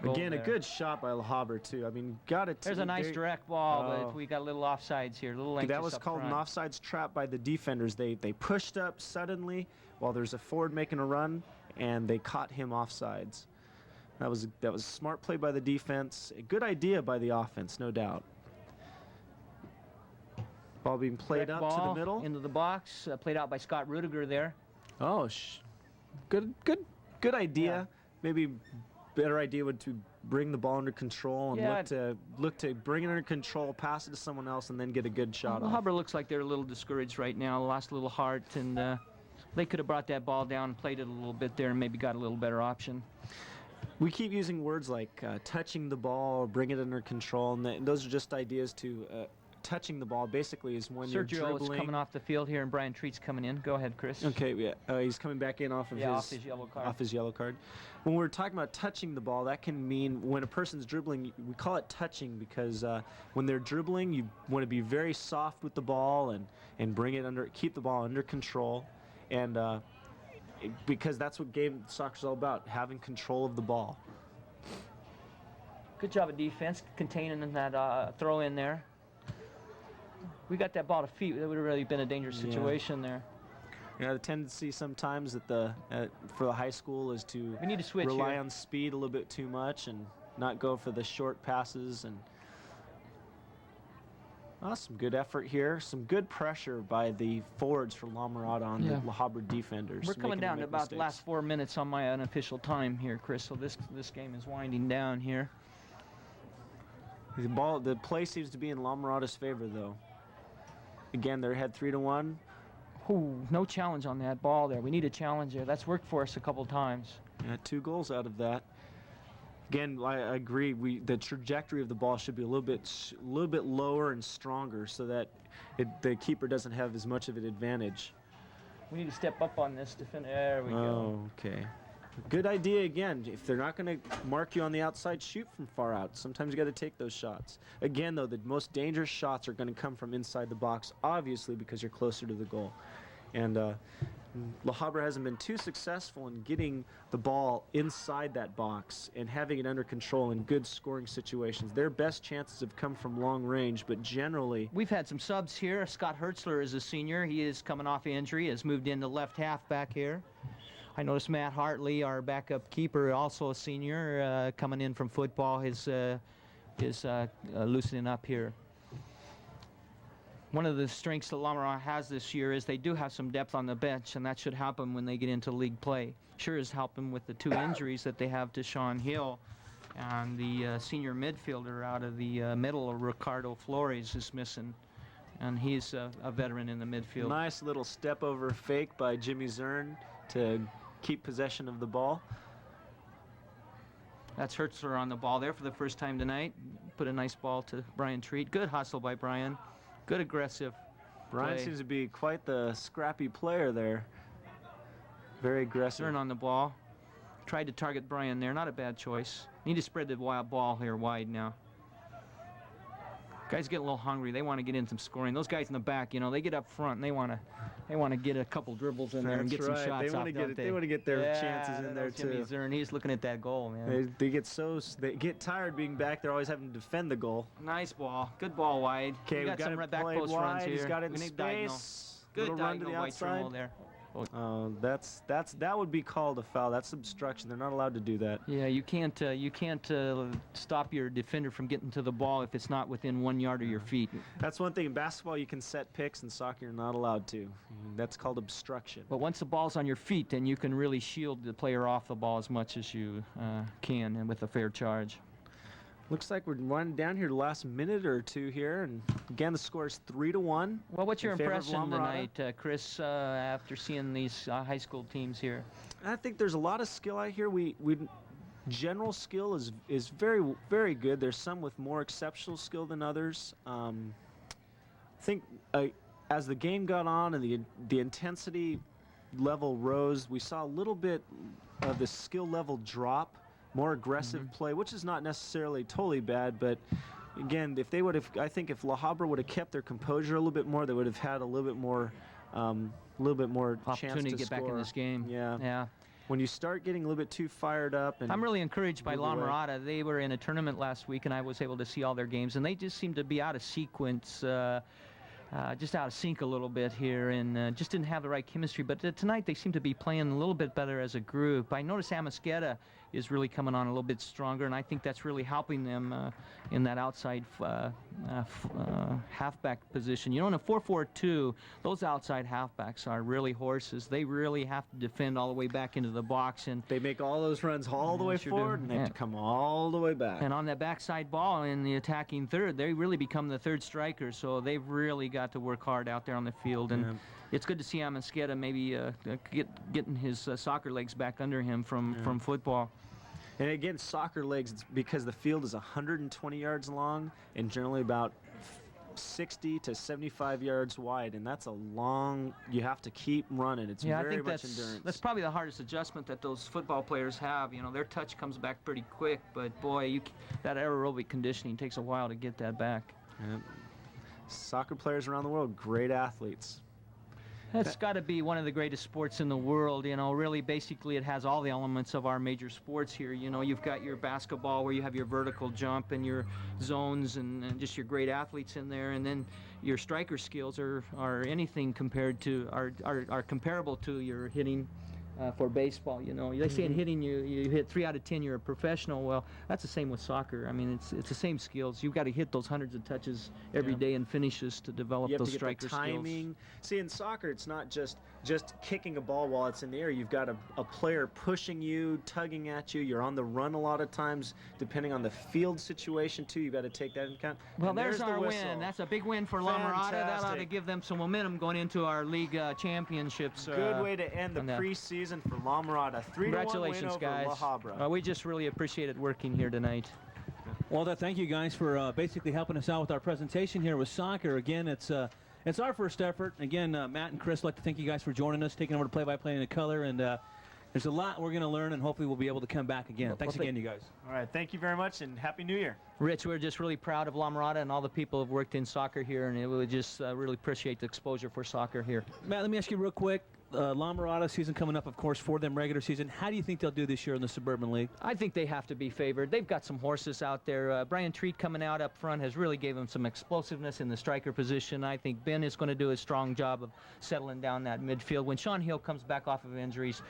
goal Again, there. a good shot by LaHaber too. I mean, got it. There's a nice direct ball, Oh. but we got a little offsides here, a little anxious That was up called an front. offsides trap by the defenders. They pushed up suddenly while there's a forward making a run, and they caught him offsides. That was smart play by the defense. A good idea by the offense, no doubt. Ball being played Direct up to the ball middle. into the box, played out by Scott Rudiger there. Oh, good idea. Yeah. Maybe better idea would to bring the ball under control and Yeah. look to bring it under control, pass it to someone else, and then get a good shot Well, off. Hubbard looks like they're a little discouraged right now, lost a little heart, and they could have brought that ball down and played it a little bit there and maybe got a little better option. We keep using words like touching the ball or bring it under control, and those are just ideas to touching the ball. Basically, is when you're Sergio is dribbling. coming off the field here, and Brian Treat's coming in. Go ahead, Chris. Okay, yeah, he's coming back in off of off his yellow card. off his yellow card. When we're talking about touching the ball, that can mean when a person's dribbling, we call it touching because when they're dribbling, you want to be very soft with the ball and bring it under, keep the ball under control, and because that's what game soccer's all about, having control of the ball. Good job of defense, containing that throw in there. We got that ball to feet. That would have really been a dangerous Yeah. situation there. You know, the tendency sometimes at for the high school is to We need to switch rely here. on speed a little bit too much and not go for the short passes. And some good effort here. Some good pressure by the forwards for La Mirada on Yeah. the LaHaber defenders. We're coming making them down to make about the mistakes. last 4 minutes on my unofficial time here, Chris. So this game is winding down here. The play seems to be in La Mirada's favor, though. Again, they're ahead 3-1. Ooh, no challenge on that ball there. We need a challenge there. That's worked for us a couple times. Yeah, 2 goals out of that. Again, I agree. The trajectory of the ball should be a little bit lower and stronger, so that the keeper doesn't have as much of an advantage. We need to step up on this defender. There we go. Oh, okay. Good idea again. If they're not going to mark you on the outside, shoot from far out. Sometimes you got to take those shots. Again, though, the most dangerous shots are going to come from inside the box, obviously, because you're closer to the goal. And LaHaber hasn't been too successful in getting the ball inside that box and having it under control in good scoring situations. Their best chances have come from long range, but generally, We've had some subs here. Scott Hertzler is a senior. He is coming off injury, has moved into left half back here. I noticed Matt Hartley, our backup keeper, also a senior, coming in from football, is loosening up here. One of the strengths that La Mirada has this year is they do have some depth on the bench, and that should help them when they get into league play. Sure is helping with the 2 injuries that they have to Sean Hill, and the senior midfielder out of the middle, Ricardo Flores, is missing, and he's a veteran in the midfield. nice little step over fake by Jimmy Zern to keep possession of the ball. That's Hertzler on the ball there for the first time tonight. Put a nice ball to Brian Treat. Good hustle by Brian. Good aggressive Brian play. seems to be quite the scrappy player there. Very aggressive. Turn on the ball. Tried to target Brian there. Not a bad choice. Need to spread the wild ball here wide now. Guys get a little hungry. They want to get in some scoring. Those guys in the back, you know, they get up front and they want to get a couple dribbles in there and That's get some right. shots They off. wanna Don't get it- they wanna get their chances in there, Jimmy too. Zern, he's looking at that goal, man. They get tired being back. They're always having to defend the goal. Nice ball. Good ball wide. Okay, we got some it back played post wide. runs here. He's got it in We need diagonal. space. Good Little run to diagonal the by outside. Trimble there. That would be called a foul. That's obstruction. They're not allowed to do that. Yeah, you can't stop your defender from getting to the ball if it's not within 1 yard of your feet. That's one thing. In basketball, you can set picks. In soccer, you're not allowed to. That's called obstruction. But once the ball's on your feet, then you can really shield the player off the ball as much as you can, and with a fair charge. Looks like we're winding down here the last minute or two here, and again the score is 3-1. Well, what's your in favor of impression La Mirada. tonight, Chris, after seeing these high school teams here? I think there's a lot of skill out here. We general skill is very, very good. There's some with more exceptional skill than others. I think as the game got on and the intensity level rose, we saw a little bit the skill level drop, more aggressive play, which is not necessarily totally bad, but again, if they would have, I think if La Habra would have kept their composure a little bit more, they would have had a little bit more opportunity chance to get back in this game. Yeah. When you start getting a little bit too fired up, and I'm really encouraged by La move away. Mirada. They were in a tournament last week, and I was able to see all their games, and they just seemed to be out of sequence, just out of sync a little bit here, and just didn't have the right chemistry. But tonight they seem to be playing a little bit better as a group. I noticed Amisqueta is really coming on a little bit stronger, and I think that's really helping them in that outside halfback position. You know, in a 4-4-2, those outside halfbacks are really horses. They really have to defend all the way back into the box, and they make all those runs all the way sure forward, do. and they have to come all the way back. And on that backside ball in the attacking third, they really become the third striker, so they've really got to work hard out there on the field. And it's good to see Amisqueta maybe getting his soccer legs back under him from football. And again, soccer legs, it's because the field is 120 yards long and generally about 60 to 75 yards wide, and that's a long, you have to keep running. It's very much endurance. That's probably the hardest adjustment that those football players have. You know, their touch comes back pretty quick, but boy, that aerobic conditioning takes a while to get that back. Yep. Soccer players around the world, great athletes. That's got to be one of the greatest sports in the world. You know, really, basically, it has all the elements of our major sports here. You know, you've got your basketball where you have your vertical jump and your zones and just your great athletes in there, and then your striker skills are anything compared to are comparable to your hitting. For baseball, you know, they say in hitting you hit 3 out of 10, you're a professional. Well, that's the same with soccer. I mean, it's the same skills. You've got to hit those hundreds of touches every day and finishes to develop those striker skills. Timing. See, in soccer, it's not just kicking a ball while it's in the air. You've got a player pushing you, tugging at you. You're on the run a lot of times, depending on the field situation too. You've got to take that into account. Well, and there's the our whistle. win. That's a big win for La Mirada. That ought to give them some momentum going into our league championships. Good way to end the preseason for La Mirada. 3-1 win Congratulations, over guys. La Habra. We just really appreciated working here tonight. Well, thank you guys for basically helping us out with our presentation here with soccer. Again, it's our first effort. Again, Matt and Chris, I'd like to thank you guys for joining us, taking over the play-by-play in the color, and there's a lot we're going to learn, and hopefully we'll be able to come back again. Thanks again, you guys. All right, thank you very much, and Happy New Year. Rich, we're just really proud of La Mirada and all the people who have worked in soccer here, and we just really appreciate the exposure for soccer here. Matt, let me ask you real quick. La Mirada season coming up, of course, for them regular season. How do you think they'll do this year in the Suburban League? I think they have to be favored. They've got some horses out there. Brian Treat coming out up front has really gave them some explosiveness in the striker position. I think Ben is going to do a strong job of settling down that midfield. When Sean Hill comes back off of injuries,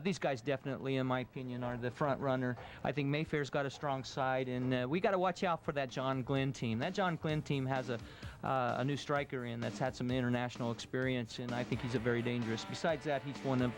these guys definitely, in my opinion, are the front runner. I think Mayfair's got a strong side, and we got to watch out for that John Glenn team. That John Glenn team has a new striker in that's had some international experience, and I think he's a very dangerous. Besides that, he's one of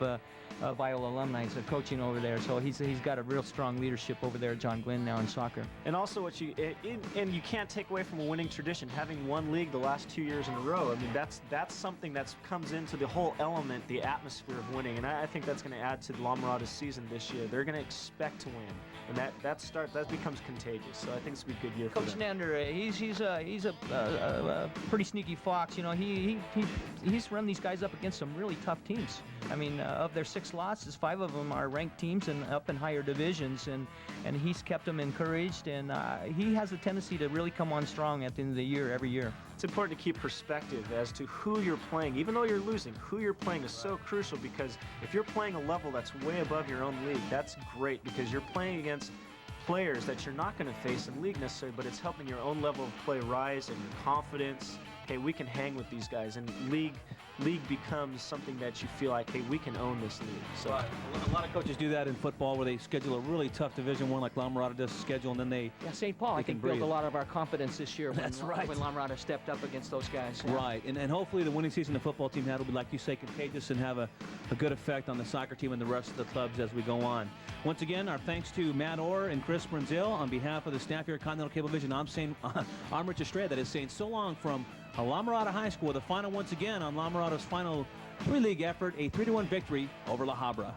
Viola alumni. He's coaching over there, so he's got a real strong leadership over there at John Glenn now in soccer. And also, and you can't take away from a winning tradition, having won league the last 2 years in a row. I mean, that's something that comes into the whole element, the atmosphere of winning, and I think that's going to add to La Mirada's season this year. They're going to expect to win, and that becomes contagious. So I think it's going to be a good year for them. Coach Nander, he's a pretty sneaky fox. You know, he's run these guys up against some really tough teams. I mean, of their 6 losses, 5 of them are ranked teams and up in higher divisions, and he's kept them encouraged, and he has a tendency to really come on strong at the end of the year, every year. It's important to keep perspective as to who you're playing. Even though you're losing, who you're playing is so crucial, because if you're playing a level that's way above your own league, that's great, because you're playing against players that you're not going to face in league necessarily, but it's helping your own level of play rise and your confidence. Hey, we can hang with these guys, and league becomes something that you feel like, hey, we can own this league. So a lot of coaches do that in football, where they schedule a really tough Division I like La Mirada does schedule, and then they St. Paul, I think, built a lot of our confidence this year when La Mirada stepped up against those guys. Yeah. Right, and hopefully the winning season the football team had will be, like you say, contagious and have a good effect on the soccer team and the rest of the clubs as we go on. Once again, our thanks to Matt Orr and Chris Bruynzeel. On behalf of the staff here at Continental Cablevision, I'm Rich Estrella, that is saying so long from La Mirada High School. The final once again on La Mirada's final 3-league effort, a 3-1 victory over La Habra.